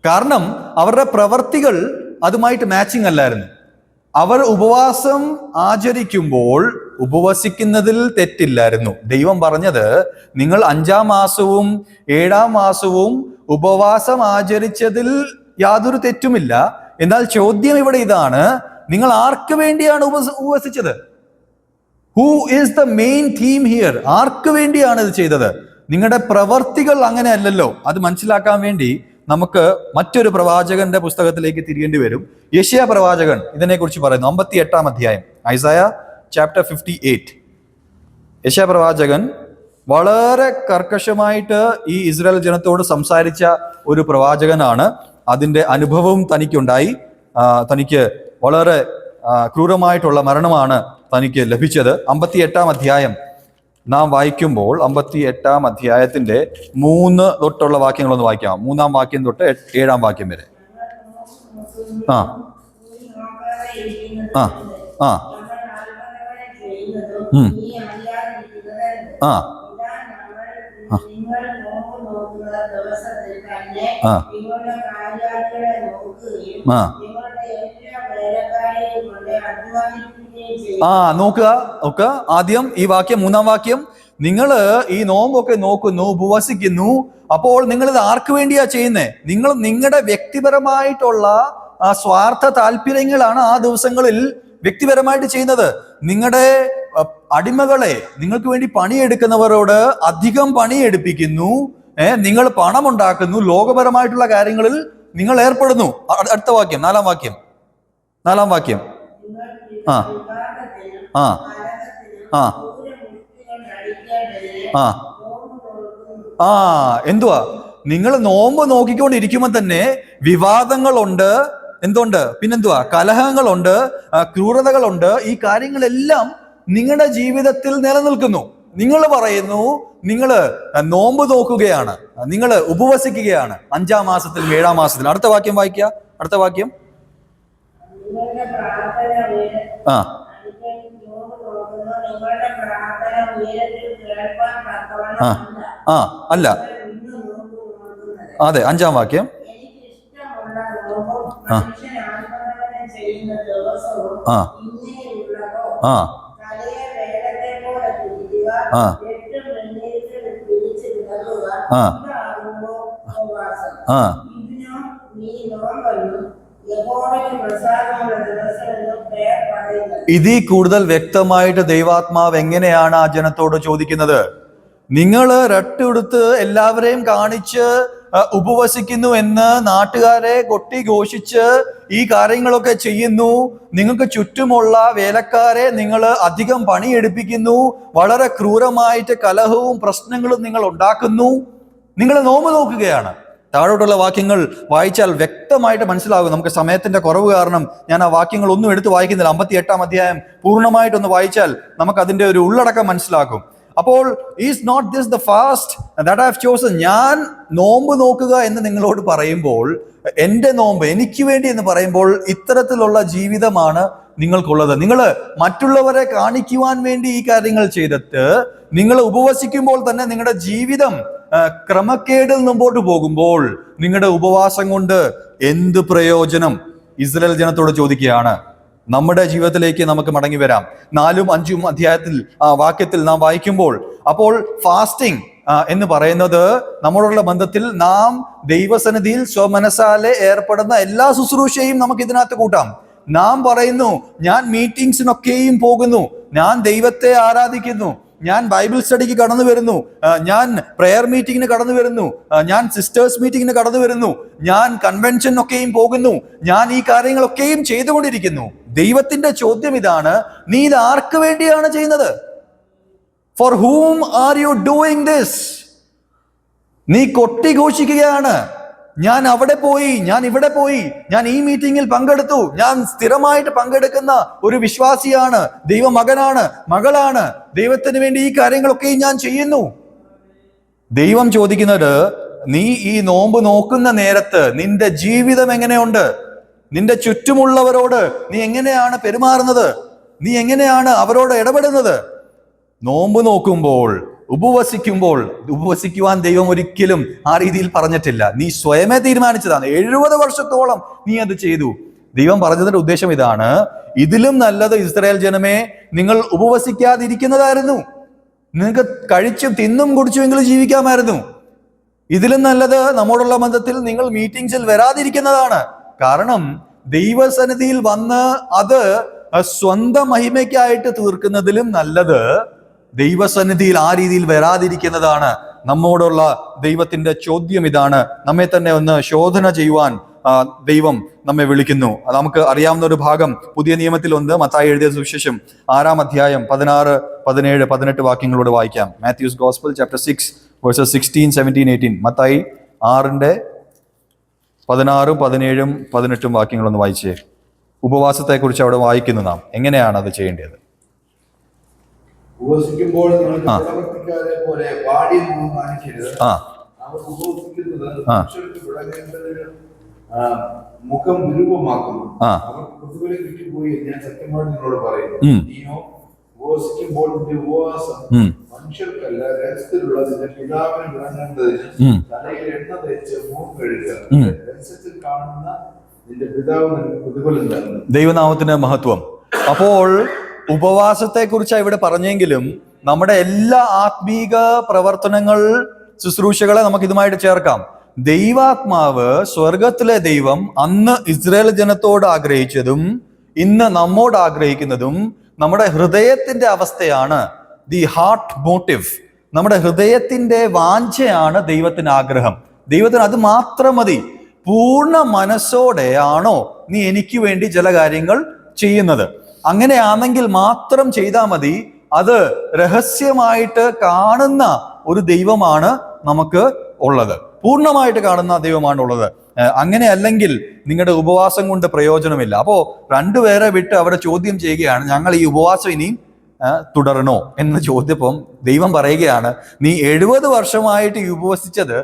കാരണം അവരുടെ പ്രവർത്തികൾ അതുമായിട്ട് മാച്ചിങ് അല്ലായിരുന്നു. അവർ ഉപവാസം ആചരിക്കുമ്പോൾ ഉപവസിക്കുന്നതിൽ തെറ്റില്ലായിരുന്നു. ദൈവം പറഞ്ഞത്, നിങ്ങൾ 5-ാം മാസവും 7-ാം മാസവും ഉപവാസം ആചരിച്ചതിൽ യാതൊരു തെറ്റുമില്ല. എന്നാൽ ചോദ്യം ഇവിടെ ഇതാണ്, നിങ്ങൾ ആർക്ക് വേണ്ടിയാണ് ഉപവസിച്ചത്? Who is the main theme here? ആർക്ക് വേണ്ടിയാണ് ഇത് ചെയ്തത്? നിങ്ങളുടെ പ്രവർത്തികൾ അങ്ങനെ അല്ലല്ലോ. അത് മനസ്സിലാക്കാൻ വേണ്ടി നമുക്ക് മറ്റൊരു പ്രവാചകന്റെ പുസ്തകത്തിലേക്ക് തിരിയേണ്ടി വരും. യെശയ്യാ പ്രവാചകൻ ഇതിനെക്കുറിച്ച് പറയുന്നു. 58-ാം അധ്യായം, ഐസയ ചാപ്റ്റർ 58. യെശയ്യാ പ്രവാചകൻ വളരെ കർക്കശമായിട്ട് ഈ ഇസ്രായേൽ ജനത്തോട് സംസാരിച്ച ഒരു പ്രവാചകനാണ്. അതിന്റെ അനുഭവവും തനിക്കുണ്ടായി. തനിക്ക് വളരെ ക്രൂരമായിട്ടുള്ള മരണമാണ് തനിക്ക് ലഭിച്ചത്. 58-ാം അധ്യായം നാം വായിക്കുമ്പോൾ 58-ാം അധ്യായത്തിന്റെ 3 തൊട്ടുള്ള വാക്യങ്ങളൊന്ന് വായിക്കാം. 3-ാം വാക്യം തൊട്ട് 7-ാം വാക്യം വരെ. ആ ആ ആ ആ നോക്കുക. ആദ്യം ഈ വാക്യം, 3-ാം വാക്യം, നിങ്ങൾ ഈ നോമ്പൊക്കെ നോക്കുന്നു, ഉപവസിക്കുന്നു. അപ്പോൾ നിങ്ങൾ ഇത് ആർക്ക് വേണ്ടിയാ ചെയ്യുന്നേ? നിങ്ങൾ നിങ്ങളുടെ വ്യക്തിപരമായിട്ടുള്ള സ്വാർത്ഥ താല്പര്യങ്ങളാണ് ആ ദിവസങ്ങളിൽ വ്യക്തിപരമായിട്ട് ചെയ്യുന്നത്. നിങ്ങളുടെ അടിമകളെ, നിങ്ങൾക്ക് വേണ്ടി പണിയെടുക്കുന്നവരോട് അധികം പണിയെടുപ്പിക്കുന്നു. നിങ്ങൾ പണം ഉണ്ടാക്കുന്നു, ലോകപരമായിട്ടുള്ള കാര്യങ്ങളിൽ നിങ്ങൾ ഏർപ്പെടുന്നു. അടുത്ത വാക്യം, 4-ാം വാക്യം. ആ ആ ആ ആ ആ എന്തുവാ? നിങ്ങൾ നോമ്പ് നോക്കിക്കൊണ്ടിരിക്കുമ്പോൾ തന്നെ വിവാദങ്ങളുണ്ട്, എന്തുണ്ട്, പിന്നെന്തുവാ, കലഹങ്ങളുണ്ട്, ക്രൂരതകളുണ്ട്. ഈ കാര്യങ്ങളെല്ലാം നിങ്ങളുടെ ജീവിതത്തിൽ നിലനിൽക്കുന്നു. നിങ്ങൾ പറയുന്നു നിങ്ങൾ നോമ്പ് നോക്കുകയാണ്, നിങ്ങൾ ഉപവസിക്കുകയാണ് 5-ാം മാസത്തിലും 7-ാം മാസത്തിലും. അടുത്ത വാക്യം വായിക്കുക. അടുത്ത വാക്യം. ആ ആ ആ അല്ല, അതെ, 5-ാം വാക്യം. ആ ആ ആ ആ ആ ആ ഇതിൽ കൂടുതൽ വ്യക്തമായിട്ട് ദൈവാത്മാവ് എങ്ങനെയാണ് ആ ജനത്തോട് ചോദിക്കുന്നത്? നിങ്ങൾ രട്ടെടുത്ത് എല്ലാവരെയും കാണിച്ച് ഉപവസിക്കുന്നു എന്ന് നാട്ടുകാരെ കൊട്ടി ഘോഷിച്ച് ഈ കാര്യങ്ങളൊക്കെ ചെയ്യുന്നു. നിങ്ങൾക്ക് ചുറ്റുമുള്ള വേലക്കാരെ നിങ്ങൾ അധികം പണിയെടുപ്പിക്കുന്നു. വളരെ ക്രൂരമായിട്ട് കലഹവും പ്രശ്നങ്ങളും നിങ്ങൾ ഉണ്ടാക്കുന്നു. നിങ്ങൾ നോമ്പ് നോക്കുകയാണ്. താഴോട്ടുള്ള വാക്യങ്ങൾ വായിച്ചാൽ വ്യക്തമായിട്ട് മനസ്സിലാകും. നമുക്ക് സമയത്തിന്റെ കുറവ് കാരണം ഞാൻ ആ വാക്യങ്ങൾ ഒന്നും എടുത്ത് വായിക്കുന്നില്ല. 58-ാം അധ്യായം പൂർണ്ണമായിട്ടൊന്ന് വായിച്ചാൽ നമുക്ക് അതിന്റെ ഒരു ഉള്ളടക്കം മനസ്സിലാക്കും. അപ്പോൾ is not this the fast that I have chosen? ഞാൻ നോമ്പ് നോക്കുക എന്ന് നിങ്ങളോട് പറയുമ്പോൾ, എൻ്റെ നോമ്പ് എനിക്ക് വേണ്ടി എന്ന് പറയുമ്പോൾ, ഇത്തരത്തിലുള്ള ജീവിതമാണ് നിങ്ങൾക്കുള്ളത്. നിങ്ങൾ മറ്റുള്ളവരെ കാണിക്കുവാൻ വേണ്ടി ഈ കാര്യങ്ങൾ ചെയ്തിട്ട് നിങ്ങൾ ഉപവസിക്കുമ്പോൾ തന്നെ നിങ്ങളുടെ ജീവിതം ക്രമക്കേടിൽ മുമ്പോട്ട് പോകുമ്പോൾ നിങ്ങളുടെ ഉപവാസം കൊണ്ട് എന്ത് പ്രയോജനം? ഇസ്രായേൽ ജനത്തോട് ചോദിക്കുകയാണ്. നമ്മുടെ ജീവിതത്തിലേക്ക് നമുക്ക് മടങ്ങി വരാം. 4-ഉം 5-ഉം അധ്യായത്തിൽ വാക്യത്തിൽ നാം വായിക്കുമ്പോൾ, അപ്പോൾ ഫാസ്റ്റിംഗ് എന്ന് പറയുന്നത് നമ്മളോടുള്ള ബന്ധത്തിൽ നാം ദൈവസന്നിധിയിൽ സ്വമനസാലെ ഏർപ്പെടുന്ന എല്ലാ ശുശ്രൂഷയും നമുക്ക് ഇതിനകത്ത് കൂട്ടാം. നാം പറയുന്നു, ഞാൻ മീറ്റിംഗ്സിനൊക്കെയും പോകുന്നു, ഞാൻ ദൈവത്തെ ആരാധിക്കുന്നു, ഞാൻ ബൈബിൾ സ്റ്റഡിക്ക് കടന്നു വരുന്നു, ഞാൻ പ്രെയർ മീറ്റിങ്ങിന് കടന്നു വരുന്നു, ഞാൻ സിസ്റ്റേഴ്സ് മീറ്റിങ്ങിന് കടന്നു വരുന്നു, ഞാൻ കൺവെൻഷനൊക്കെയും പോകുന്നു, ഞാൻ ഈ കാര്യങ്ങളൊക്കെയും ചെയ്തുകൊണ്ടിരിക്കുന്നു. ദൈവത്തിന്റെ ചോദ്യം ഇതാണ്, നീ ഇത് ആർക്ക് വേണ്ടിയാണ് ചെയ്യുന്നത്? Four whom are you doing this? നീ കൊട്ടിഘോഷിക്കുകയാണ്, ഞാൻ അവിടെ പോയി, ഞാൻ ഇവിടെ പോയി, ഞാൻ ഈ മീറ്റിംഗിൽ പങ്കെടുത്തു, ഞാൻ സ്ഥിരമായിട്ട് പങ്കെടുക്കുന്ന ഒരു വിശ്വാസിയാണ്, ദൈവമകനാണ്, മകളാണ്, ദൈവത്തിന് വേണ്ടി ഈ കാര്യങ്ങളൊക്കെ ഞാൻ ചെയ്യുന്നു. ദൈവം ചോദിക്കുന്നത്, നീ ഈ നോമ്പ് നോക്കുന്ന നേരത്ത് നിന്റെ ജീവിതം എങ്ങനെയുണ്ട്? നിന്റെ ചുറ്റുമുള്ളവരോട് നീ എങ്ങനെയാണ് പെരുമാറുന്നത്? നീ എങ്ങനെയാണ് അവരോട് ഇടപെടുന്നത്? നോമ്പ് നോക്കുമ്പോൾ, ഉപവസിക്കുവാൻ ദൈവം ഒരിക്കലും ആ രീതിയിൽ പറഞ്ഞിട്ടില്ല. നീ സ്വയമേ തീരുമാനിച്ചതാണ്. 70 വർഷത്തോളം നീ അത് ചെയ്തു. ദൈവം പറഞ്ഞതിന്റെ ഉദ്ദേശം ഇതാണ്, ഇതിലും നല്ലത് ഇസ്രായേൽ ജനമേ, നിങ്ങൾ ഉപവസിക്കാതിരിക്കുന്നതായിരുന്നു. നിങ്ങൾക്ക് കഴിച്ചും തിന്നും കുടിച്ചുമെങ്കിലും ജീവിക്കാമായിരുന്നു. ഇതിലും നല്ലത് നമ്മോടുള്ള ബന്ധത്തിൽ നിങ്ങൾ മീറ്റിംഗ്സിൽ വരാതിരിക്കുന്നതാണ്. കാരണം ദൈവസന്നിധിയിൽ വന്ന് അത് സ്വന്തം മഹിമയ്ക്കായിട്ട് തീർക്കുന്നതിലും നല്ലത് ദൈവസന്നിധിയിൽ ആ രീതിയിൽ വരാതിരിക്കുന്നതാണ്. നമ്മോടുള്ള ദൈവത്തിന്റെ ചോദ്യം ഇതാണ്. നമ്മെ തന്നെ ഒന്ന് ശോധന ചെയ്യുവാൻ ദൈവം നമ്മെ വിളിക്കുന്നു. നമുക്ക് അറിയാവുന്ന ഒരു ഭാഗം പുതിയ നിയമത്തിൽ ഉണ്ട്. മത്തായി എഴുതിയ സുവിശേഷം 6-ാം അധ്യായം 16, 17, 18 വാക്യങ്ങളോട് വായിക്കാം. Matthew's gospel chapter 6 verses 16, 17, 18. മത്തായി 6-ന്റെ 16, 17, 18 വാക്യങ്ങളൊന്ന് വായിച്ചേ. ഉപവാസത്തെക്കുറിച്ച് അവിടെ വായിക്കുന്നു. നാം എങ്ങനെയാണ് അത് ചെയ്യേണ്ടത്? ഉപവസിക്കുമ്പോൾ നിങ്ങൾ പ്രവർത്തിക്കാരെ പോലെ വാടി മുഖം കാണിക്കരുത്. അവർ ഉപവസിക്കുന്നത് മനുഷ്യർക്ക് വിളങ്ങേണ്ടതിന് മുഖം വിരൂപമാക്കുന്നു. അവർക്ക് പ്രതിഫലം കിട്ടിപ്പോയി. ഞാൻ സത്യമായിട്ട് നിങ്ങളോട് പറയുന്നു, നീയോ ഉപവസിക്കുമ്പോൾ നിന്റെ ഉപവാസം മനുഷ്യർക്കല്ല, രഹസ്യത്തിലുള്ള നിന്റെ പിതാവിന് വിളങ്ങേണ്ടതിന് തലയിൽ എണ്ണ തേച്ച് മുഖം കഴുകുക. രഹസ്യത്തിൽ കാണുന്ന നിന്റെ പിതാവ് നിനക്ക് പ്രതിഫലം തരുന്നു. ദൈവനാമത്തിന് മഹത്വം. അപ്പോൾ ഉപവാസത്തെ കുറിച്ചാണ് ഇവിടെ പറഞ്ഞെങ്കിലും നമ്മുടെ എല്ലാ ആത്മീക പ്രവർത്തനങ്ങൾ, ശുശ്രൂഷകളെ നമുക്ക് ഇതുമായിട്ട് ചേർക്കാം. ദൈവാത്മാവ്, സ്വർഗത്തിലെ ദൈവം അന്ന് ഇസ്രായേൽ ജനത്തോട് ആഗ്രഹിച്ചതും ഇന്ന് നമ്മോട് ആഗ്രഹിക്കുന്നതും നമ്മുടെ ഹൃദയത്തിന്റെ അവസ്ഥയാണ്. ദി ഹാർട്ട് മോട്ടീവ്, നമ്മുടെ ഹൃദയത്തിന്റെ വാഞ്ചയാണ് ദൈവത്തിന് ആഗ്രഹം. ദൈവത്തിന് അത് മാത്രം മതി. പൂർണ്ണ മനസ്സോടെ ആണോ നീ എനിക്ക് വേണ്ടി ചില കാര്യങ്ങൾ ചെയ്യുന്നത്? അങ്ങനെയാണെങ്കിൽ മാത്രം ചെയ്താൽ മതി. അത് രഹസ്യമായിട്ട് കാണുന്ന ഒരു ദൈവമാണ് നമുക്ക് ഉള്ളത്, പൂർണ്ണമായിട്ട് കാണുന്ന ദൈവമാണ് ഉള്ളത്. അങ്ങനെ അല്ലെങ്കിൽ നിങ്ങളുടെ ഉപവാസം കൊണ്ട് പ്രയോജനമില്ല. അപ്പോ രണ്ടുപേരെ വിട്ട് അവിടെ ചോദ്യം ചെയ്യുകയാണ്, ഞങ്ങൾ ഈ ഉപവാസം ഇനിയും തുടരണോ എന്ന് ചോദ്യപ്പം ദൈവം പറയുകയാണ്, നീ 70 വർഷമായിട്ട് ഉപവസിച്ചത്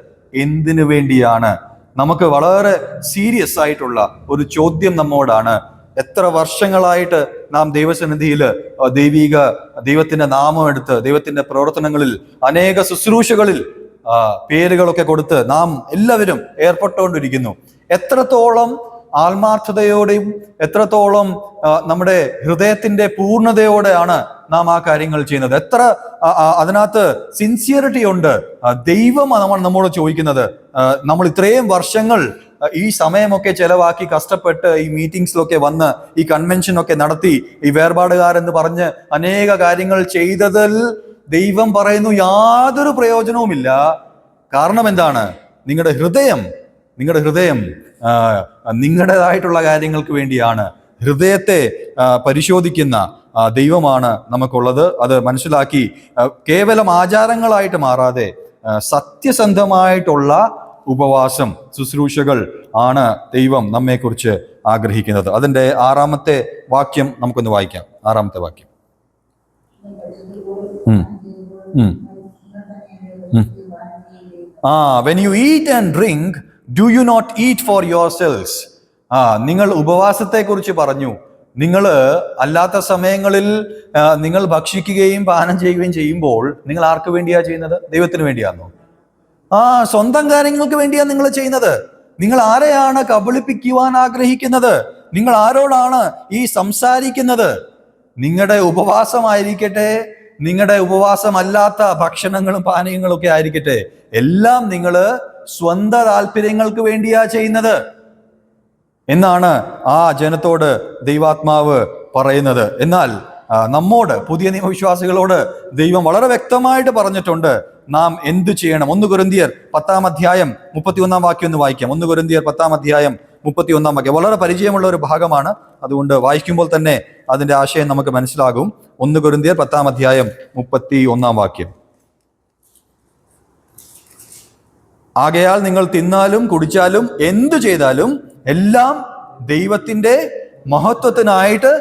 എന്തിനു വേണ്ടിയാണ്? നമുക്ക് വളരെ സീരിയസ് ആയിട്ടുള്ള ഒരു ചോദ്യം നമ്മോടാണ്. എത്ര വർഷങ്ങളായിട്ട് നാം ദൈവസന്നിധിയിൽ ദൈവത്തിന്റെ നാമം എടുത്ത് ദൈവത്തിന്റെ പ്രവർത്തനങ്ങളിൽ അനേക ശുശ്രൂഷകളിൽ പേരുകളൊക്കെ കൊടുത്ത് നാം എല്ലാവരും ഏർപ്പെട്ടുകൊണ്ടിരിക്കുന്നു. എത്രത്തോളം ആത്മാർത്ഥതയോടെയും എത്രത്തോളം നമ്മുടെ ഹൃദയത്തിന്റെ പൂർണ്ണതയോടെയാണ് നാം ആ കാര്യങ്ങൾ ചെയ്യുന്നത്? എത്ര അതിനകത്ത് സിൻസിയറിറ്റി ഉണ്ട്? ദൈവം നമ്മോട് ചോദിക്കുന്നത്. നമ്മൾ ഇത്രയും വർഷങ്ങൾ ഈ സമയമൊക്കെ ചെലവാക്കി കഷ്ടപ്പെട്ട് ഈ മീറ്റിംഗ്സിലൊക്കെ വന്ന് ഈ കൺവെൻഷനൊക്കെ നടത്തി ഈ വേർപാടുകാരെന്ന് പറഞ്ഞ് അനേക കാര്യങ്ങൾ ചെയ്തതിൽ ദൈവം പറയുന്നു യാതൊരു പ്രയോജനവുമില്ല. കാരണം എന്താണ്? നിങ്ങളുടെ ഹൃദയം നിങ്ങളുടേതായിട്ടുള്ള കാര്യങ്ങൾക്ക് വേണ്ടിയാണ്. ഹൃദയത്തെ പരിശോധിക്കുന്ന ദൈവമാണ് നമുക്കുള്ളത്. അത് മനസ്സിലാക്കി കേവലം ആചാരങ്ങളായിട്ട് മാറാതെ സത്യസന്ധമായിട്ടുള്ള ഉപവാസം, ശുശ്രൂഷകൾ ആണ് ദൈവം നമ്മെക്കുറിച്ച് ആഗ്രഹിക്കുന്നത്. അതിന്റെ 6-ാമത്തെ വാക്യം നമുക്കൊന്ന് വായിക്കാം. 6-ാമത്തെ വാക്യം. When you eat and drink, do you not eat for yourselves? നിങ്ങൾ ഉപവാസത്തെ കുറിച്ച് പറഞ്ഞു. നിങ്ങൾ അല്ലാത്ത സമയങ്ങളിൽ നിങ്ങൾ ഭക്ഷിക്കുകയും പാനം ചെയ്യുകയും ചെയ്യുമ്പോൾ നിങ്ങൾ ആർക്ക് വേണ്ടിയാ ചെയ്യുന്നത്? ദൈവത്തിന് വേണ്ടിയാണോ? സ്വന്തം കാര്യങ്ങൾക്ക് വേണ്ടിയാണ് നിങ്ങൾ ചെയ്യുന്നത്. നിങ്ങൾ ആരെയാണ് കബളിപ്പിക്കുവാൻ ആഗ്രഹിക്കുന്നത്? നിങ്ങൾ ആരോടാണ് ഈ സംസാരിക്കുന്നത്? നിങ്ങളുടെ ഉപവാസമായിരിക്കട്ടെ, നിങ്ങളുടെ ഉപവാസമല്ലാത്ത ഭക്ഷണങ്ങളും പാനീയങ്ങളും ഒക്കെ ആയിരിക്കട്ടെ, എല്ലാം നിങ്ങൾ സ്വന്തം താല്പര്യങ്ങൾക്ക് വേണ്ടിയാ ചെയ്യുന്നത്. എന്നാണ് ആ ജനത്തോട് ദൈവാത്മാവ് പറയുന്നത്. എന്നാൽ നമ്മോട്, പുതിയ നിയമവിശ്വാസികളോട് ദൈവം വളരെ വ്യക്തമായിട്ട് പറഞ്ഞിട്ടുണ്ട് നാം എന്തു ചെയ്യണം. 1 കൊരിന്ത്യർ 10-ാം അധ്യായം 31-ാം വാക്യം ഒന്ന് വായിക്കാം. 1 കൊരിന്ത്യർ 10-ാം അധ്യായം 31-ാം വാക്യം വളരെ പരിചയമുള്ള ഒരു ഭാഗമാണ്. അതുകൊണ്ട് വായിക്കുമ്പോൾ തന്നെ അതിന്റെ ആശയം നമുക്ക് മനസ്സിലാകും. 1 കൊരിന്ത്യർ 10-ാം അധ്യായം 31-ാം വാക്യം. ആകയാൽ നിങ്ങൾ തിന്നാലും കുടിച്ചാലും എന്തു ചെയ്താലും എല്ലാം ദൈവത്തിന്റെ മഹത്വത്തിനായിട്ട്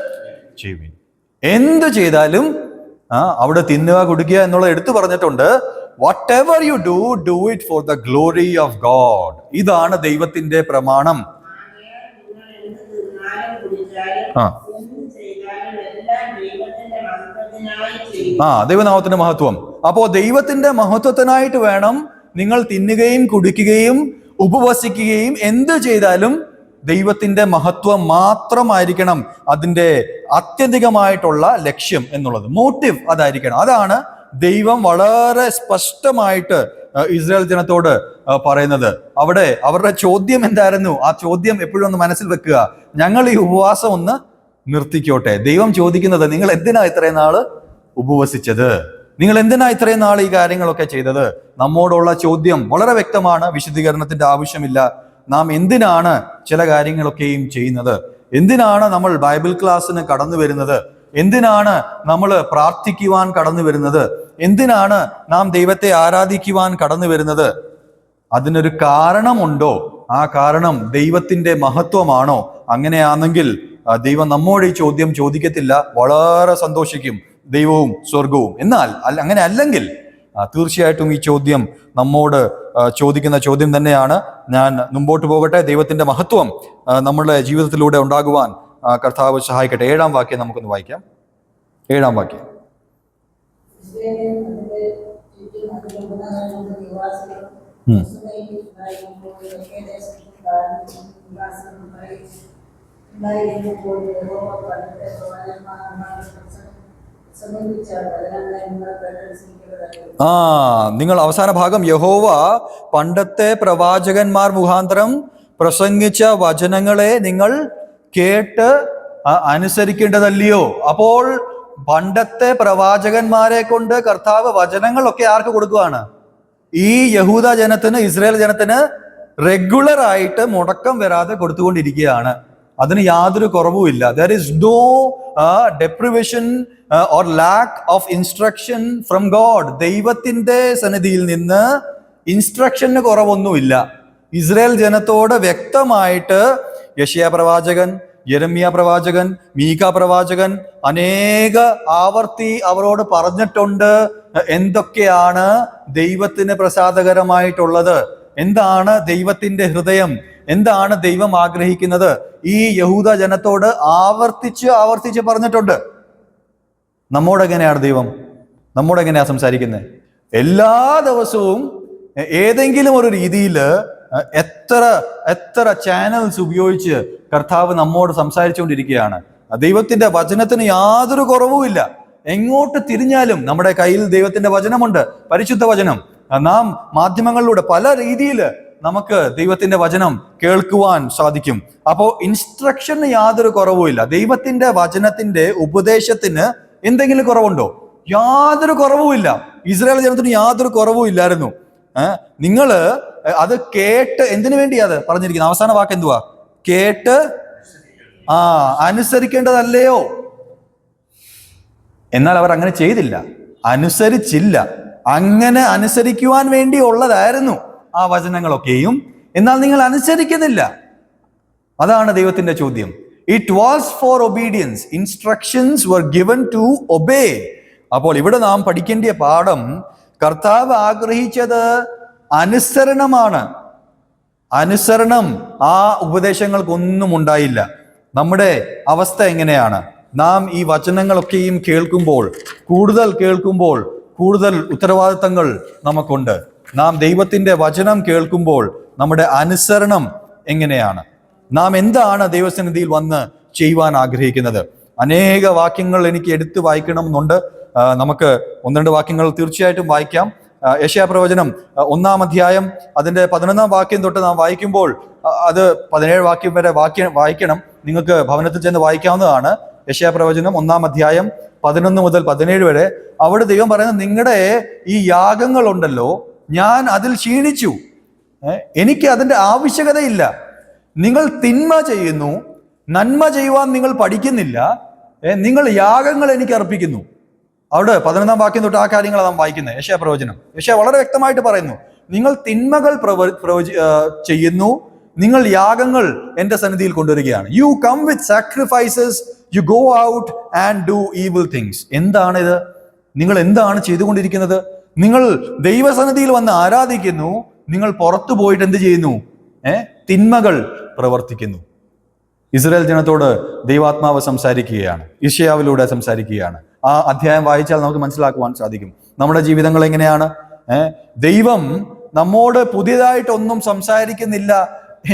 ചെയ്യുവിൻ. എന്ത് ചെയ്താലും അവിടെ തിന്നുക കുടിക്കുക എന്നുള്ളത് എടുത്തു പറഞ്ഞിട്ടുണ്ട്. What ever you do it for the glory of God. ഇതാണ് ദൈവത്തിന്റെ പ്രമാണം. ദൈവനാമത്തിന്റെ മഹത്വം. അപ്പോ ദൈവത്തിന്റെ മഹത്വത്തിനായിട്ട് വേണം നിങ്ങൾ തിന്നുകയും കുടിക്കുകയും ഉപവസിക്കുകയും എന്ത് ചെയ്താലും ദൈവത്തിന്റെ മഹത്വം മാത്രമായിരിക്കണം അതിന്റെ ആത്യന്തികമായിട്ടുള്ള ലക്ഷ്യം എന്നുള്ളത്. മോട്ടീവ് അതായിരിക്കണം. അതാണ് ദൈവം വളരെ സ്പഷ്ടമായിട്ട് ഇസ്രായേൽ ജനത്തോട് പറയുന്നത്. അവിടെ അവരുടെ ചോദ്യം എന്തായിരുന്നു? ആ ചോദ്യം എപ്പോഴും ഒന്ന് മനസ്സിൽ വെക്കുക. ഞങ്ങൾ ഈ ഉപവാസം ഒന്ന് നിർത്തിക്കോട്ടെ. ദൈവം ചോദിക്കുന്നത്, നിങ്ങൾ എന്തിനാ ഇത്രയും നാള് ഉപവസിച്ചത്? നിങ്ങൾ എന്തിനാ ഇത്രയും നാൾ ഈ കാര്യങ്ങളൊക്കെ ചെയ്തത്? നമ്മോടുള്ള ചോദ്യം വളരെ വ്യക്തമാണ്. വിശദീകരണത്തിന്റെ ആവശ്യമില്ല. നാം എന്തിനാണ് ചില കാര്യങ്ങളൊക്കെയും ചെയ്യുന്നത്? എന്തിനാണ് നമ്മൾ ബൈബിൾ ക്ലാസ്സിന് കടന്നു വരുന്നത്? എന്തിനാണ് നമ്മൾ പ്രാർത്ഥിക്കുവാൻ കടന്നു വരുന്നത്? എന്തിനാണ് നാം ദൈവത്തെ ആരാധിക്കുവാൻ കടന്നു വരുന്നത്? അതിനൊരു കാരണമുണ്ടോ? ആ കാരണം ദൈവത്തിന്റെ മഹത്വമാണോ? അങ്ങനെയാണെങ്കിൽ ദൈവം നമ്മോട് ഈ ചോദ്യം ചോദിക്കത്തില്ല. വളരെ സന്തോഷിക്കും ദൈവവും സ്വർഗവും. എന്നാൽ അങ്ങനെ അല്ലെങ്കിൽ തീർച്ചയായിട്ടും ഈ ചോദ്യം നമ്മോട് ചോദിക്കുന്ന ചോദ്യം തന്നെയാണ്. ഞാൻ മുമ്പോട്ട് പോകട്ടെ. ദൈവത്തിന്റെ മഹത്വം നമ്മുടെ ജീവിതത്തിലൂടെ ഉണ്ടാകുവാൻ കർത്താവ് സഹായിക്കട്ടെ. 7-ാം വാക്യം നമുക്കൊന്ന് വായിക്കാം. 7-ാം വാക്യം. നിങ്ങൾ അവസാന ഭാഗം, യഹോവ പണ്ടത്തെ പ്രവാചകന്മാർ മുഖാന്തരം പ്രസംഗിച്ച വചനങ്ങളെ നിങ്ങൾ കേട്ട് അനുസരിക്കേണ്ടതല്ലയോ? അപ്പോൾ പണ്ടത്തെ പ്രവാചകന്മാരെ കൊണ്ട് കർത്താവ് വചനങ്ങളൊക്കെ ആർക്ക് കൊടുക്കുകയാണ്? ഈ യഹൂദ ജനത്തിന്, ഇസ്രായേൽ ജനത്തിന് റെഗുലർ ആയിട്ട് മുടക്കം വരാതെ കൊടുത്തുകൊണ്ടിരിക്കുകയാണ്. അതിന് യാതൊരു കുറവുമില്ല. There is no deprivation or lack of instruction from God. ദൈവത്തിന്റെ സന്നിധിയിൽ നിന്ന് ഇൻസ്ട്രക്ഷന് കുറവൊന്നുമില്ല. ഇസ്രായേൽ ജനത്തോട് വ്യക്തമായിട്ട് യെശയ്യാ പ്രവാചകൻ, യെരമ്യാ പ്രവാചകൻ, മീക പ്രവാചകൻ അനേക ആവർത്തി അവരോട് പറഞ്ഞിട്ടുണ്ട് എന്തൊക്കെയാണ് ദൈവത്തിന് പ്രസാദകരമായിട്ടുള്ളത്, എന്താണ് ദൈവത്തിന്റെ ഹൃദയം, എന്താണ് ദൈവം ആഗ്രഹിക്കുന്നത്. ഈ യഹൂദ ജനത്തോട് ആവർത്തിച്ച് പറഞ്ഞിട്ടുണ്ട്. നമ്മോടെങ്ങനെയാണ് ദൈവം? നമ്മോടെങ്ങനെയാ സംസാരിക്കുന്നത്? എല്ലാ ദിവസവും ഏതെങ്കിലും ഒരു രീതിയിൽ എത്ര ചാനൽസ് ഉപയോഗിച്ച് കർത്താവ് നമ്മോട് സംസാരിച്ചുകൊണ്ടിരിക്കുകയാണ്. ദൈവത്തിന്റെ വചനത്തിന് യാതൊരു കുറവുമില്ല. എങ്ങോട്ട് തിരിഞ്ഞാലും നമ്മുടെ കയ്യിൽ ദൈവത്തിന്റെ വചനമുണ്ട്, പരിശുദ്ധ വചനം. നാം മാധ്യമങ്ങളിലൂടെ പല രീതിയിൽ നമുക്ക് ദൈവത്തിന്റെ വചനം കേൾക്കുവാൻ സാധിക്കും. അപ്പോൾ ഇൻസ്ട്രക്ഷന് യാതൊരു കുറവുമില്ല. ദൈവത്തിന്റെ വചനത്തിന്റെ ഉപദേശത്തിന് എന്തെങ്കിലും കുറവുണ്ടോ? യാതൊരു കുറവുമില്ല. ഇസ്രായേൽ ജനത്തിന് യാതൊരു കുറവും ഇല്ലായിരുന്നു. നിങ്ങള് അത് കേട്ട്, എന്തിനു വേണ്ടിയാ അത് പറഞ്ഞിരിക്കുന്നത്? അവസാന വാക്ക് എന്തുവാ? കേട്ട് അനുസരിക്കേണ്ടതല്ലയോ? എന്നാൽ അവർ അങ്ങനെ ചെയ്തില്ല, അനുസരിച്ചില്ല. അങ്ങനെ അനുസരിക്കുവാൻ വേണ്ടി ഉള്ളതായിരുന്നു ആ വചനങ്ങളൊക്കെയും. എന്നാൽ നിങ്ങൾ അനുസരിക്കുന്നില്ല. അതാണ് ദൈവത്തിന്റെ ചോദ്യം. It was for obedience. Instructions were given to obey. അപ്പോൾ ഇവിടെ നാം പഠിക്കേണ്ട പാഠം, കർത്താവ് ആഗ്രഹിച്ചത് അനുസരണമാണ്. അനുസരണം ആ ഉപദേശങ്ങൾക്കൊന്നും ഉണ്ടായില്ല. നമ്മുടെ അവസ്ഥ എങ്ങനെയാണ്? നാം ഈ വചനങ്ങളൊക്കെയും കേൾക്കുമ്പോൾ, കൂടുതൽ ഉത്തരവാദിത്തങ്ങൾ നമുക്കുണ്ട്. നാം ദൈവത്തിന്റെ വചനം കേൾക്കുമ്പോൾ നമ്മുടെ അനുസരണം എങ്ങനെയാണ്? നാം എന്താണ് ദൈവസന്നിധിയിൽ വന്ന് ചെയ്യുവാൻ ആഗ്രഹിക്കുന്നത്? അനേക വാക്യങ്ങൾ എനിക്ക് എടുത്തു വായിക്കണം എന്നുണ്ട്. നമുക്ക് 1-2 വാക്യങ്ങൾ തീർച്ചയായിട്ടും വായിക്കാം. യെശയ്യാ പ്രവചനം 1-ാം അധ്യായം അതിന്റെ 11-ാം വാക്യം തൊട്ട് നാം വായിക്കുമ്പോൾ അത് 17 വാക്യം വരെ വായിക്കണം. നിങ്ങൾക്ക് ഭവനത്തിൽ ചെന്ന് വായിക്കാവുന്നതാണ്. യെശയ്യാ പ്രവചനം 1-ാം അധ്യായം 11 മുതൽ 17 വരെ. അവിടെ ദൈവം പറയുന്നത്, നിങ്ങളുടെ ഈ യാഗങ്ങളുണ്ടല്ലോ, ഞാൻ അതിൽ ക്ഷീണിച്ചു, എനിക്ക് അതിന്റെ ആവശ്യകതയില്ല. നിങ്ങൾ തിന്മ ചെയ്യുന്നു, നന്മ ചെയ്യുവാൻ നിങ്ങൾ പഠിക്കുന്നില്ല, നിങ്ങൾ യാഗങ്ങൾ എനിക്ക് അർപ്പിക്കുന്നു. അവിടെ 11-ാം വാക്യം തൊട്ട് ആ കാര്യങ്ങളാണ് നാം വായിക്കുന്നത്. യെശയ്യാ പ്രവചനം. യെശയ്യാ വളരെ വ്യക്തമായിട്ട് പറയുന്നു, നിങ്ങൾ തിന്മകൾ ചെയ്യുന്നു, നിങ്ങൾ യാഗങ്ങൾ എന്റെ സന്നിധിയിൽ കൊണ്ടുവരികയാണ്. You come with sacrifices, you go out and do evil things. എന്താണിത്? നിങ്ങൾ എന്താണ് ചെയ്തുകൊണ്ടിരിക്കുന്നത്? നിങ്ങൾ ദൈവസന്നിധിയിൽ വന്ന് ആരാധിക്കുന്നു, നിങ്ങൾ പുറത്തു പോയിട്ട് എന്ത് ചെയ്യുന്നു? തിന്മകൾ പ്രവർത്തിക്കുന്നു. ഇസ്രായേൽ ജനത്തോട് ദൈവാത്മാവ് സംസാരിക്കുകയാണ്, യെശയ്യാവിലൂടെ സംസാരിക്കുകയാണ്. ആ അധ്യായം വായിച്ചാൽ നമുക്ക് മനസ്സിലാക്കുവാൻ സാധിക്കും നമ്മുടെ ജീവിതങ്ങൾ എങ്ങനെയാണ്. ദൈവം നമ്മോട് പുതിയതായിട്ടൊന്നും സംസാരിക്കുന്നില്ല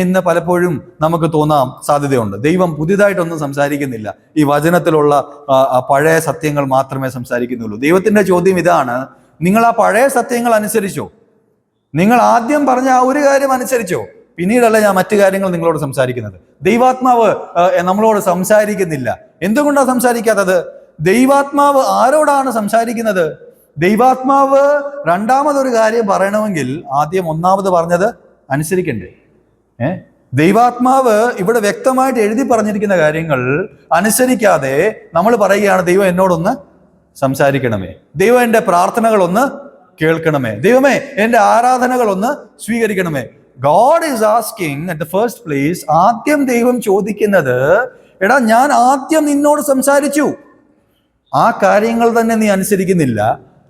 എന്ന് പലപ്പോഴും നമുക്ക് തോന്നാൻ സാധ്യതയുണ്ട്. ദൈവം പുതിയതായിട്ടൊന്നും സംസാരിക്കുന്നില്ല, ഈ വചനത്തിലുള്ള പഴയ സത്യങ്ങൾ മാത്രമേ സംസാരിക്കുന്നുള്ളൂ. ദൈവത്തിന്റെ ചോദ്യം ഇതാണ്, നിങ്ങൾ ആ പഴയ സത്യങ്ങൾ അനുസരിച്ചോ? നിങ്ങൾ ആദ്യം പറഞ്ഞ ആ ഒരു കാര്യം അനുസരിച്ചോ? പിന്നീടല്ല ഞാൻ മറ്റു കാര്യങ്ങൾ നിങ്ങളോട് സംസാരിക്കുന്നത്. ദൈവാത്മാവ് നമ്മളോട് സംസാരിക്കുന്നില്ല. എന്തുകൊണ്ടാണ് സംസാരിക്കാത്തത്? ദൈവാത്മാവ് ആരോടാണ് സംസാരിക്കുന്നത്? ദൈവാത്മാവ് രണ്ടാമതൊരു കാര്യം പറയണമെങ്കിൽ ആദ്യം ഒന്നാമത് പറഞ്ഞത് അനുസരിക്കണ്ടേ? ദൈവാത്മാവ് ഇവിടെ വ്യക്തമായിട്ട് എഴുതി പറഞ്ഞിരിക്കുന്ന കാര്യങ്ങൾ അനുസരിക്കാതെ നമ്മൾ പറയുകയാണ്, ദൈവം എന്നോടൊന്ന് സംസാരിക്കണമേ, ദൈവം എൻ്റെ പ്രാർത്ഥനകളൊന്ന് കേൾക്കണമേ, ദൈവമേ എൻ്റെ ആരാധനകളൊന്ന് സ്വീകരിക്കണമേ. God is asking at the first place, ആദ്യം ദൈവം ചോദിക്കുന്നത്, എടാ ഞാൻ ആദ്യം നിന്നോട് സംസാരിച്ചു, ആ കാര്യങ്ങൾ തന്നെ നീ അനുസരിക്കുന്നില്ല,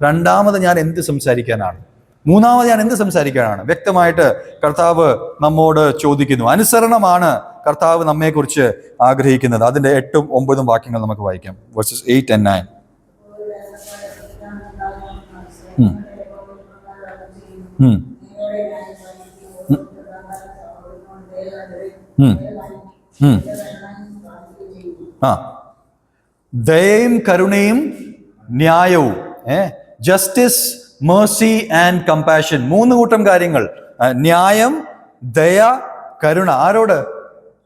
രണ്ടാമത് ഞാൻ എന്ത് സംസാരിക്കാനാണ്? മൂന്നാമത് ഞാൻ എന്ത് സംസാരിക്കാനാണ്? വ്യക്തമായിട്ട് കർത്താവ് നമ്മോട് ചോദിക്കുന്നു. അനുസരണമാണ് കർത്താവ് നമ്മെക്കുറിച്ച് ആഗ്രഹിക്കുന്നത്. അതിന്റെ 8ഉം 9ഉം വാക്യങ്ങൾ നമുക്ക് വായിക്കാം. Verses 8 and 9. ദയയും കരുണയും ന്യായവും, ജസ്റ്റിസ്, മേഴ്സി ആൻഡ് കമ്പാഷൻ, 3 കൂട്ടം കാര്യങ്ങൾ. ന്യായം, ദയ, കരുണ. ആരോട്?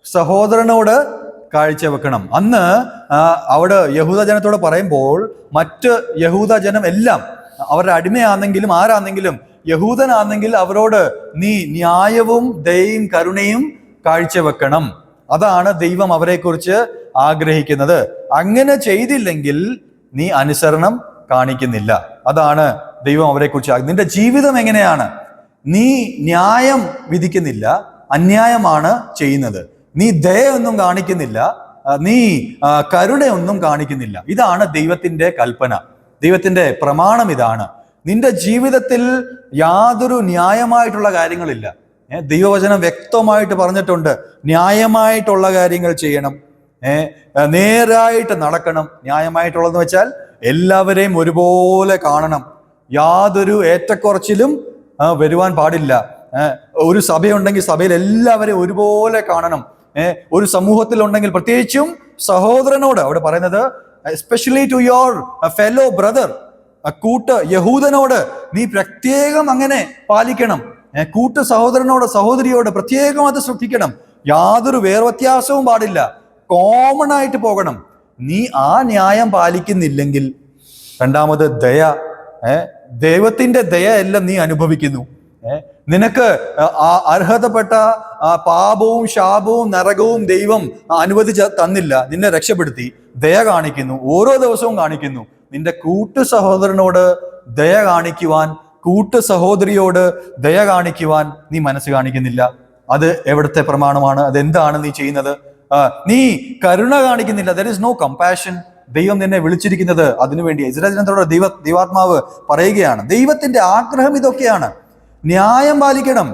സഹോദരനോട് കാഴ്ചവെക്കണം. അന്ന് അവിടെ യഹൂദ ജനത്തോട് പറയുമ്പോൾ മറ്റ് യഹൂദ ജനം എല്ലാം അവരുടെ അടിമയാണെങ്കിലും ആരാണെങ്കിലും യഹൂദനാണെങ്കിൽ അവരോട് നീ ന്യായവും ദയയും കരുണയും കാഴ്ചവെക്കണം. അതാണ് ദൈവം അവരെക്കുറിച്ച് ആഗ്രഹിക്കുന്നത്. അങ്ങനെ ചെയ്തില്ലെങ്കിൽ നീ അനുസരണം കാണിക്കുന്നില്ല. അതാണ് ദൈവം അവരെക്കുറിച്ച്. നിന്റെ ജീവിതം എങ്ങനെയാണ്? നീ ന്യായം വിധിക്കുന്നില്ല, അന്യായമാണ് ചെയ്യുന്നത്. നീ ദയൊന്നും കാണിക്കുന്നില്ല, നീ കരുണയൊന്നും കാണിക്കുന്നില്ല. ഇതാണ് ദൈവത്തിന്റെ കൽപ്പന, ദൈവത്തിന്റെ പ്രമാണം ഇതാണ്. നിന്റെ ജീവിതത്തിൽ യാതൊരു ന്യായമായിട്ടുള്ള കാര്യങ്ങളില്ല. ദൈവവചനം വ്യക്തമായിട്ട് പറഞ്ഞിട്ടുണ്ട്, ന്യായമായിട്ടുള്ള കാര്യങ്ങൾ ചെയ്യണം, നേരായിട്ട് നടക്കണം. ന്യായമായിട്ടുള്ളതെന്ന് വെച്ചാൽ എല്ലാവരെയും ഒരുപോലെ കാണണം, യാതൊരു ഏറ്റക്കുറച്ചിലും വരുവാൻ പാടില്ല. ഒരു സഭയുണ്ടെങ്കിൽ സഭയിൽ എല്ലാവരെയും ഒരുപോലെ കാണണം. ഒരു സമൂഹത്തിൽ ഉണ്ടെങ്കിൽ പ്രത്യേകിച്ചും സഹോദരനോട്, അവിടെ പറയുന്നത് especially to your fellow brother, കൂട്ട് യഹൂദനോട് നീ പ്രത്യേകം അങ്ങനെ പാലിക്കണം. കൂട്ട് സഹോദരനോട് സഹോദരിയോട് പ്രത്യേകം അത് ശ്രദ്ധിക്കണം. യാതൊരു വേർവ്യത്യാസവും പാടില്ല, കോമൺ ആയിട്ട് പോകണം. നീ ആ ന്യായം പാലിക്കുന്നില്ലെങ്കിൽ, രണ്ടാമത് ദയ, ദൈവത്തിന്റെ ദയ എല്ലാം നീ അനുഭവിക്കുന്നു. നിനക്ക് അർഹതപ്പെട്ട പാപവും ശാപവും നരകവും ദൈവം അനുവദിച്ച് തന്നില്ല, നിന്നെ രക്ഷപ്പെടുത്തി ദയ കാണിക്കുന്നു, ഓരോ ദിവസവും കാണിക്കുന്നു. നിന്റെ കൂട്ടു സഹോദരനോട് ദയ കാണിക്കുവാൻ, കൂട്ടു സഹോദരിയോട് ദയ കാണിക്കുവാൻ നീ മനസ്സ് കാണിക്കുന്നില്ല. അത് എവിടുത്തെ പ്രമാണമാണ്? അതെന്താണ് നീ ചെയ്യുന്നത്? നീ കരുണ കാണിക്കുന്നില്ല. There is no compassion. ദൈവം നിന്നെ വിളിച്ചിരിക്കുന്നത് അതിനുവേണ്ടി. ഇസ്രായേൽ ജനത്തോട് ദൈവാത്മാവ് പറയുകയാണ്, ദൈവത്തിന്റെ ആഗ്രഹം ഇതൊക്കെയാണ്. ന്യായം പാലിക്കണം,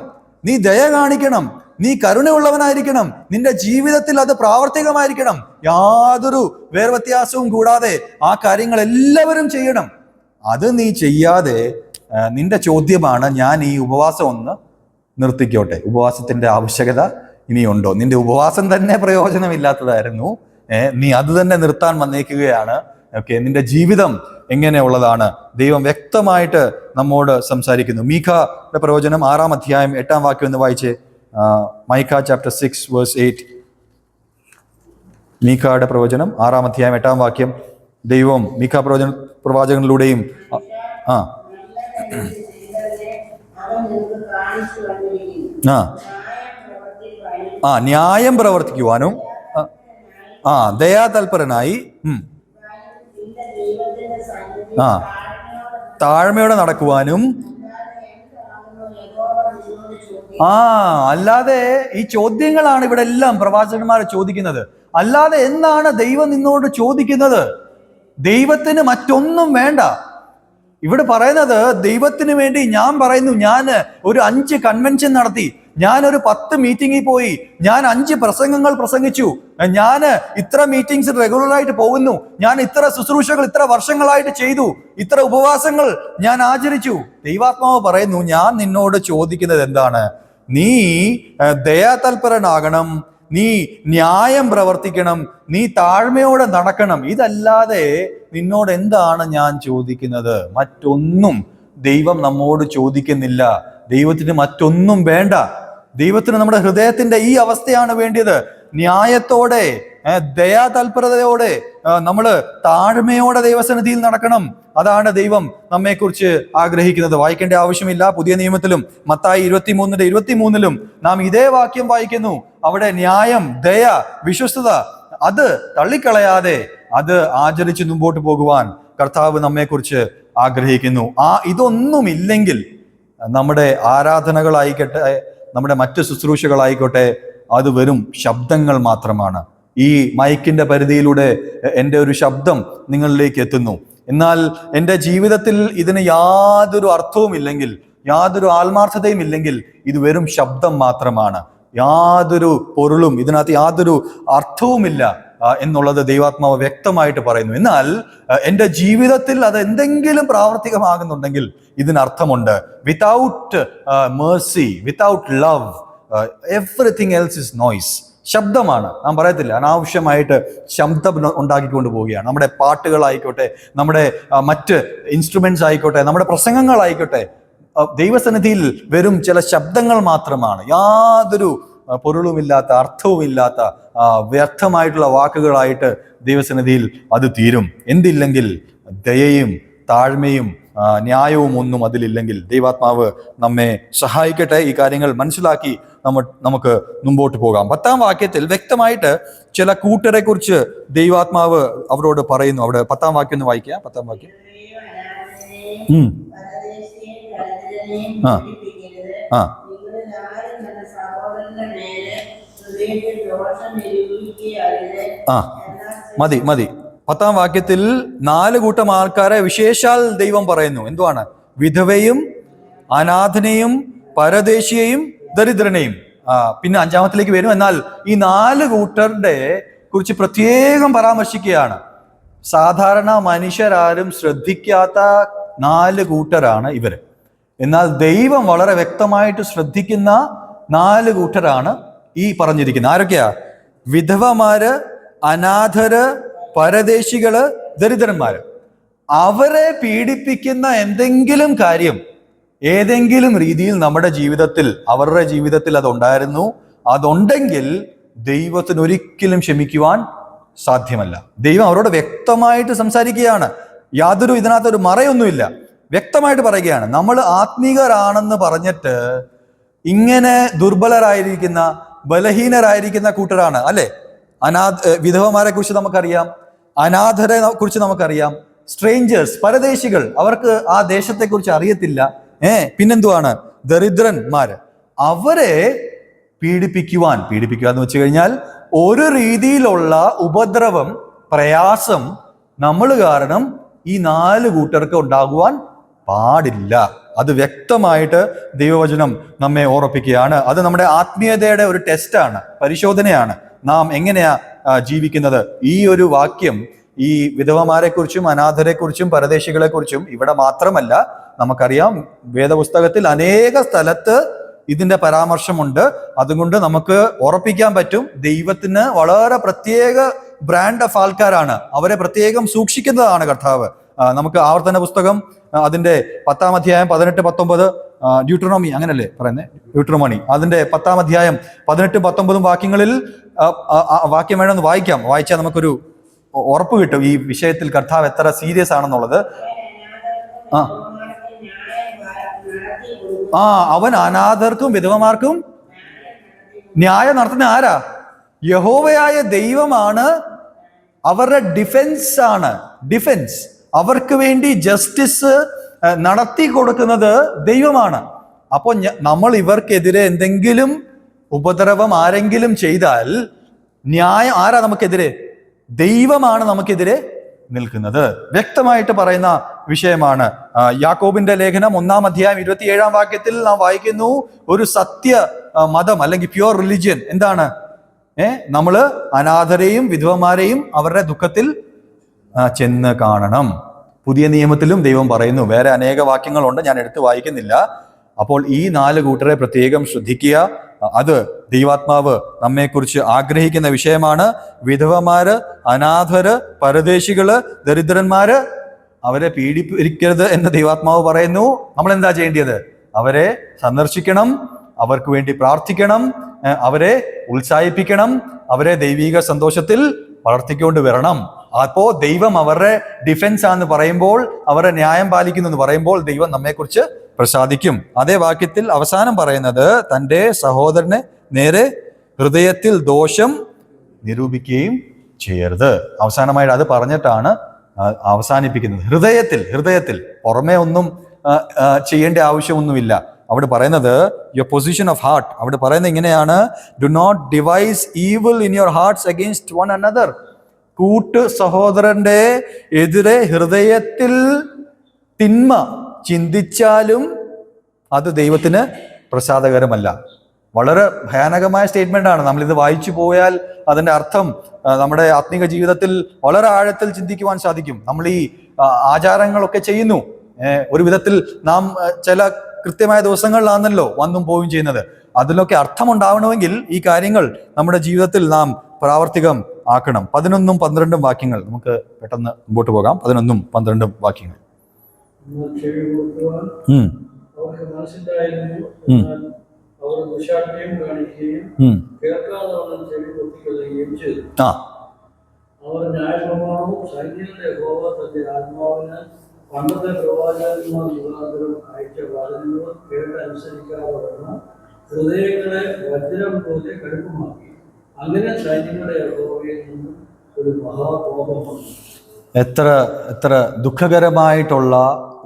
നീ ദയ കാണിക്കണം, നീ കരുണയുള്ളവനായിരിക്കണം, നിന്റെ ജീവിതത്തിൽ അത് പ്രാവർത്തികമായിരിക്കണം. യാതൊരു വേർവ്യത്യാസവും കൂടാതെ ആ കാര്യങ്ങൾ എല്ലാവരും ചെയ്യണം. അത് നീ ചെയ്യാതെ നിന്റെ ചോദ്യമാണ്, ഞാൻ ഈ ഉപവാസം ഒന്ന് നിർത്തിക്കോട്ടെ, ഉപവാസത്തിന്റെ ആവശ്യകത ഇനിയുണ്ടോ? നിന്റെ ഉപവാസം തന്നെ പ്രയോജനമില്ലാത്തതായിരുന്നു, നീ അത് തന്നെ നിർത്താൻ വന്നേക്കുകയാണ്. ഓക്കെ, നിന്റെ ജീവിതം എങ്ങനെയുള്ളതാണ്. ദൈവം വ്യക്തമായിട്ട് നമ്മോട് സംസാരിക്കുന്നു. മീഖയുടെ പ്രവചനം 6-ാം അധ്യായം 8-ാം വാക്യം എന്ന് വായിച്ചേ. മൈഖ ചാപ്റ്റർ 6 വേഴ്സ് 8. മീഖയുടെ പ്രവചനം 6-ാം അധ്യായം 8-ാം വാക്യം. ദൈവം മീഖ പ്രവാചകനിലൂടെയും ന്യായം പ്രവർത്തിക്കുവാനും ദയാതൽപരനായി താഴ്മയോടെ നടക്കുവാനും. അല്ലാതെ ഈ ചോദ്യങ്ങളാണ് ഇവിടെ എല്ലാം പ്രവാചകന്മാർ ചോദിക്കുന്നത്. അല്ലാതെ എന്താണ് ദൈവം നിന്നോട് ചോദിക്കുന്നത്? ദൈവത്തിന് മറ്റൊന്നും വേണ്ട. ഇവിടെ പറയുന്നത് ദൈവത്തിന് വേണ്ടി ഞാൻ പറയുന്നു, ഞാൻ ഒരു 5 കൺവെൻഷൻ നടത്തി, ഞാൻ ഒരു 10 മീറ്റിങ്ങിൽ പോയി, ഞാൻ 5 പ്രസംഗങ്ങൾ പ്രസംഗിച്ചു, ഞാൻ ഇത്ര മീറ്റിംഗ്സ് റെഗുലറായിട്ട് പോകുന്നു, ഞാൻ ഇത്ര ശുശ്രൂഷകൾ ഇത്ര വർഷങ്ങളായിട്ട് ചെയ്തു, ഇത്ര ഉപവാസങ്ങൾ ഞാൻ ആചരിച്ചു. ദൈവാത്മാവ് പറയുന്നു, ഞാൻ നിന്നോട് ചോദിക്കുന്നത് എന്താണ്? നീ ദയാതൽപരനാകണം, നീ ന്യായം പ്രവർത്തിക്കണം, നീ താഴ്മയോടെ നടക്കണം. ഇതല്ലാതെ നിന്നോട് എന്താണ് ഞാൻ ചോദിക്കുന്നത്? മറ്റൊന്നും ദൈവം നമ്മോട് ചോദിക്കുന്നില്ല. ദൈവത്തിന് മറ്റൊന്നും വേണ്ട. ദൈവത്തിന് നമ്മുടെ ഹൃദയത്തിന്റെ ഈ അവസ്ഥയാണ് വേണ്ടിയത്. ന്യായത്തോടെ, ദയാതൽപരതയോടെ, നമ്മള് താഴ്മയോടെ ദൈവസന്നിധിയിൽ നടക്കണം. അതാണ് ദൈവം നമ്മെക്കുറിച്ച് ആഗ്രഹിക്കുന്നത്. വായിക്കേണ്ട ആവശ്യമില്ല. പുതിയ നിയമത്തിലും മത്തായി 23:23 നാം ഇതേ വാക്യം വായിക്കുന്നു. അവിടെ ന്യായം, ദയ, വിശ്വസ്തത അത് തള്ളിക്കളയാതെ അത് ആചരിച്ച് മുമ്പോട്ട് പോകുവാൻ കർത്താവ് നമ്മെക്കുറിച്ച് ആഗ്രഹിക്കുന്നു. ഇതൊന്നുമില്ലെങ്കിൽ നമ്മുടെ ആരാധനകളായിക്കട്ടെ, നമ്മുടെ മറ്റ് ശുശ്രൂഷകളായിക്കോട്ടെ, അത് വെറും ശബ്ദങ്ങൾ മാത്രമാണ്. ഈ മൈക്കിന്റെ പരിധിയിലൂടെ എൻ്റെ ഒരു ശബ്ദം നിങ്ങളിലേക്ക് എത്തുന്നു. എന്നാൽ എൻ്റെ ജീവിതത്തിൽ ഇതിന് യാതൊരു അർത്ഥവും ഇല്ലെങ്കിൽ, യാതൊരു ആത്മാർത്ഥതയും ഇല്ലെങ്കിൽ ഇത് വെറും ശബ്ദം മാത്രമാണ്. യാതൊരു പൊരുളും ഇതിനകത്ത് യാതൊരു അർത്ഥവുമില്ല എന്നുള്ളത് ദൈവാത്മാവ് വ്യക്തമായിട്ട് പറയുന്നു. എന്നാൽ എൻ്റെ ജീവിതത്തിൽ അത് എന്തെങ്കിലും പ്രാവർത്തികമാകുന്നുണ്ടെങ്കിൽ ഇതിനർത്ഥമുണ്ട്. Without mercy, without love, everything else is noise. ശബ്ദമാണ്. നാം പറയത്തില്ല, അനാവശ്യമായിട്ട് ശബ്ദം ഉണ്ടാക്കിക്കൊണ്ട് പോവുകയാണ്. നമ്മുടെ പാട്ടുകളായിക്കോട്ടെ, നമ്മുടെ മറ്റ് ഇൻസ്ട്രുമെന്റ്സ് ആയിക്കോട്ടെ, നമ്മുടെ പ്രസംഗങ്ങളായിക്കോട്ടെ, ദൈവസന്നിധിയിൽ വെറും ചില ശബ്ദങ്ങൾ മാത്രമാണ്. യാതൊരു പൊരുളുമില്ലാത്ത, അർത്ഥവുമില്ലാത്ത വ്യർത്ഥമായിട്ടുള്ള വാക്കുകളായിട്ട് ദൈവസന്നിധിയിൽ അത് തീരും. എന്തില്ലെങ്കിൽ ദയയും താഴ്മയും ന്യായവും ഒന്നും അതിലില്ലെങ്കിൽ. ദൈവാത്മാവ് നമ്മെ സഹായിക്കട്ടെ ഈ കാര്യങ്ങൾ മനസ്സിലാക്കി നമുക്ക് മുമ്പോട്ട് പോകാം. 10-ാം വാക്യത്തിൽ വ്യക്തമായിട്ട് ചില കൂട്ടരെ കുറിച്ച് ദൈവാത്മാവ് അവരോട് പറയുന്നു. അവിടെ 10-ാം വാക്യം ഒന്ന് വായിക്കാം. 10-ാം വാക്യം. മതി. 10-ാം വാക്യത്തിൽ 4 കൂട്ടം ആൾക്കാരെ വിശേഷാൽ ദൈവം പറയുന്നു. എന്തുവാണ്? വിധവയും, അനാഥനെയും, പരദേശിയെയും, ദരിദ്രനെയും. പിന്നെ 5-ാമത്തിലേക്ക് വരും. എന്നാൽ ഈ 4 കൂട്ടരുടെ കുറിച്ച് പ്രത്യേകം പരാമർശിക്കുകയാണ്. സാധാരണ മനുഷ്യരാരും ശ്രദ്ധിക്കാത്ത 4 കൂട്ടരാണ് ഇവര്. എന്നാൽ ദൈവം വളരെ വ്യക്തമായിട്ട് ശ്രദ്ധിക്കുന്ന 4 കൂട്ടരാണ് ഈ പറഞ്ഞിരിക്കുന്നത്. ആരൊക്കെയാ? വിധവമാര്, അനാഥര്, പരദേശികള്, ദരിദ്രന്മാര്. അവരെ പീഡിപ്പിക്കുന്ന എന്തെങ്കിലും കാര്യം ഏതെങ്കിലും രീതിയിൽ നമ്മുടെ ജീവിതത്തിൽ, അവരുടെ ജീവിതത്തിൽ അതുണ്ടായിരുന്നു, അതുണ്ടെങ്കിൽ ദൈവത്തിന് ഒരിക്കലും ക്ഷമിക്കുവാൻ സാധ്യമല്ല. ദൈവം അവരോട് വ്യക്തമായിട്ട് സംസാരിക്കുകയാണ്. യാതൊരു ഇതിനകത്തൊരു മറയൊന്നുമില്ല. വ്യക്തമായിട്ട് പറയുകയാണ്, നമ്മൾ ആത്മീകരാണെന്ന് പറഞ്ഞിട്ട് ഇങ്ങനെ ദുർബലരായിരിക്കുന്ന, ബലഹീനരായിരിക്കുന്ന കൂട്ടരാണ് അല്ലെ. വിധവമാരെ കുറിച്ച് നമുക്കറിയാം, അനാഥരെ കുറിച്ച് നമുക്കറിയാം, സ്ട്രേഞ്ചേഴ്സ്, പരദേശികൾ, അവർക്ക് ആ ദേശത്തെക്കുറിച്ച് അറിയത്തില്ല. പിന്നെന്തുവാണ്? ദരിദ്രന്മാര്. അവരെ പീഡിപ്പിക്കുക എന്ന് വെച്ച് കഴിഞ്ഞാൽ ഒരു രീതിയിലുള്ള ഉപദ്രവം, പ്രയാസം നമ്മൾ കാരണം ഈ 4 കൂട്ടർക്ക് ഉണ്ടാകുവാൻ പാടില്ല. അത് വ്യക്തമായിട്ട് ദൈവവചനം നമ്മെ ഓർപ്പിക്കുകയാണ്. അത് നമ്മുടെ ആത്മീയതയുടെ ഒരു ടെസ്റ്റാണ്, പരിശോധനയാണ്. നാം എങ്ങനെയാ ജീവിക്കുന്നത്? ഈ ഒരു വാക്യം ഈ വിധവമാരെക്കുറിച്ചും അനാഥരെക്കുറിച്ചും പരദേശികളെക്കുറിച്ചും ഇവിടെ മാത്രമല്ല, നമുക്കറിയാം വേദപുസ്തകത്തിൽ അനേക സ്ഥലത്ത് ഇതിന്റെ പരാമർശമുണ്ട്. അതുകൊണ്ട് നമുക്ക് ഉറപ്പിക്കാൻ പറ്റും, ദൈവത്തിന് വളരെ പ്രത്യേക ബ്രാൻഡ് ഓഫ് ആൾക്കാരാണ്. അവരെ പ്രത്യേകം സൂക്ഷിക്കുന്നതാണ് കർത്താവ്. നമുക്ക് ആവർത്തന പുസ്തകം അതിന്റെ 10-ാം അധ്യായം 18-19 ഡ്യൂട്രോണോമി അങ്ങനല്ലേ പറയുന്നത്, ഡ്യൂട്രോണോമി അതിന്റെ 10-ാം അധ്യായം 18-19 വാക്യങ്ങളിൽ വാക്യം വേണമെന്ന് വായിച്ചാൽ നമുക്കൊരു ഉറപ്പ് കിട്ടും ഈ വിഷയത്തിൽ കർത്താവ് എത്ര സീരിയസ് ആണെന്നുള്ളത്. അവൻ അനാഥർക്കും വിധവമാർക്കും ന്യായം നടത്തുന്ന ആരാ? യഹോവയായ ദൈവമാണ്. അവരുടെ ഡിഫൻസ് ആണ്. ഡിഫൻസ്, അവർക്ക് വേണ്ടി ജസ്റ്റിസ് നടത്തി കൊടുക്കുന്നത് ദൈവമാണ്. അപ്പോൾ നമ്മൾ ഇവർക്കെതിരെ എന്തെങ്കിലും ഉപദ്രവം ആരെങ്കിലും ചെയ്താൽ ന്യായം ആരാ നമുക്കെതിരെ? ദൈവമാണ് നമുക്കെതിരെ നിൽക്കുന്നത്. വ്യക്തമായിട്ട് പറയുന്ന വിഷയമാണ്. യാക്കോബിന്റെ ലേഖനം 1-ാം അധ്യായം 27-ാം വാക്യത്തിൽ നാം വായിക്കുന്നു, ഒരു സത്യ മതം അല്ലെങ്കിൽ പ്യുവർ റിലിജിയൻ എന്താണ്? നമ്മള് അനാഥരെയും വിധവമാരെയും അവരുടെ ദുഃഖത്തിൽ ചെന്ന് കാണണം. പുതിയ നിയമത്തിലും ദൈവം പറയുന്നു. വേറെ അനേക വാക്യങ്ങളുണ്ട്, ഞാൻ എടുത്ത് വായിക്കുന്നില്ല. അപ്പോൾ ഈ 4 കൂട്ടരെ പ്രത്യേകം ശ്രദ്ധിക്കുക. അത് ദൈവാത്മാവ് നമ്മെക്കുറിച്ച് ആഗ്രഹിക്കുന്ന വിഷയമാണ്. വിധവമാര്, അനാഥര്, പരദേശികള്, ദരിദ്രന്മാര്, അവരെ പീഡിപ്പിക്കരുത് എന്ന് ദൈവാത്മാവ് പറയുന്നു. നമ്മൾ എന്താ ചെയ്യേണ്ടത്? അവരെ സന്ദർശിക്കണം, അവർക്ക് വേണ്ടി പ്രാർത്ഥിക്കണം, അവരെ ഉത്സാഹിപ്പിക്കണം, അവരെ ദൈവിക സന്തോഷത്തിൽ വളർത്തിക്കൊണ്ട് വരണം. അപ്പോ ദൈവം അവരുടെ ഡിഫൻസ് ആണെന്ന് പറയുമ്പോൾ, അവരുടെ ന്യായം പാലിക്കുന്നു എന്ന് പറയുമ്പോൾ ദൈവം നമ്മെക്കുറിച്ച് പ്രസാദിക്കും. അതേ വാക്യത്തിൽ അവസാനം പറയുന്നത്, തൻ്റെ സഹോദരനെ നേരെ ഹൃദയത്തിൽ ദോഷം നിരൂപിക്കുകയും ചെയ്യരുത്. അവസാനമായിട്ട് അത് പറഞ്ഞിട്ടാണ് അവസാനിപ്പിക്കുന്നത്. ഹൃദയത്തിൽ പുറമേ ഒന്നും ചെയ്യേണ്ട ആവശ്യമൊന്നുമില്ല. അവിടെ പറയുന്നത് യുവർ പൊസിഷൻ ഓഫ് ഹാർട്ട്. അവിടെ പറയുന്നത് ഇങ്ങനെയാണ്, do not devise evil in your hearts against one another. കൂട്ട് സഹോദരന്റെ എതിരെ ഹൃദയത്തിൽ തിന്മ ചിന്തിച്ചാലും അത് ദൈവത്തിന് പ്രസാദകരമല്ല. വളരെ ഭയാനകമായ സ്റ്റേറ്റ്മെന്റ് ആണ്. നമ്മളിത് വായിച്ചു പോയാൽ അതിന്റെ അർത്ഥം നമ്മുടെ ആത്മീക ജീവിതത്തിൽ വളരെ ആഴത്തിൽ ചിന്തിക്കുവാൻ സാധിക്കും. നമ്മൾ ഈ ആചാരങ്ങളൊക്കെ ചെയ്യുന്നു, ഒരു വിധത്തിൽ നാം ചില കൃത്യമായ ദിവസങ്ങളിലാണല്ലോ വന്നും പോവുകയും ചെയ്യുന്നത്. അതിലൊക്കെ അർത്ഥമുണ്ടാവണമെങ്കിൽ ഈ കാര്യങ്ങൾ നമ്മുടെ ജീവിതത്തിൽ നാം പ്രാവർത്തികം ആക്കണം. 11ഉം 12ഉം വാക്യങ്ങൾ നമുക്ക് പെട്ടെന്ന് മുമ്പോട്ട് പോകാം. 11ഉം 12ഉം വാക്യങ്ങൾ. പണ്ടത്തെ പ്രവാചകന്മാർ മുഖാന്തരം അയച്ച വചനങ്ങൾ കേട്ടനുസരിക്കാതെ വരണം, ഹൃദയങ്ങളെ വജ്രം പോലെ കടുപ്പമാക്കി. അങ്ങനെ സൈന്യങ്ങളുടെ യഹോവയിൽ നിന്നും ഒരു മഹാകോപം വന്നു. എത്ര ദുഃഖകരമായിട്ടുള്ള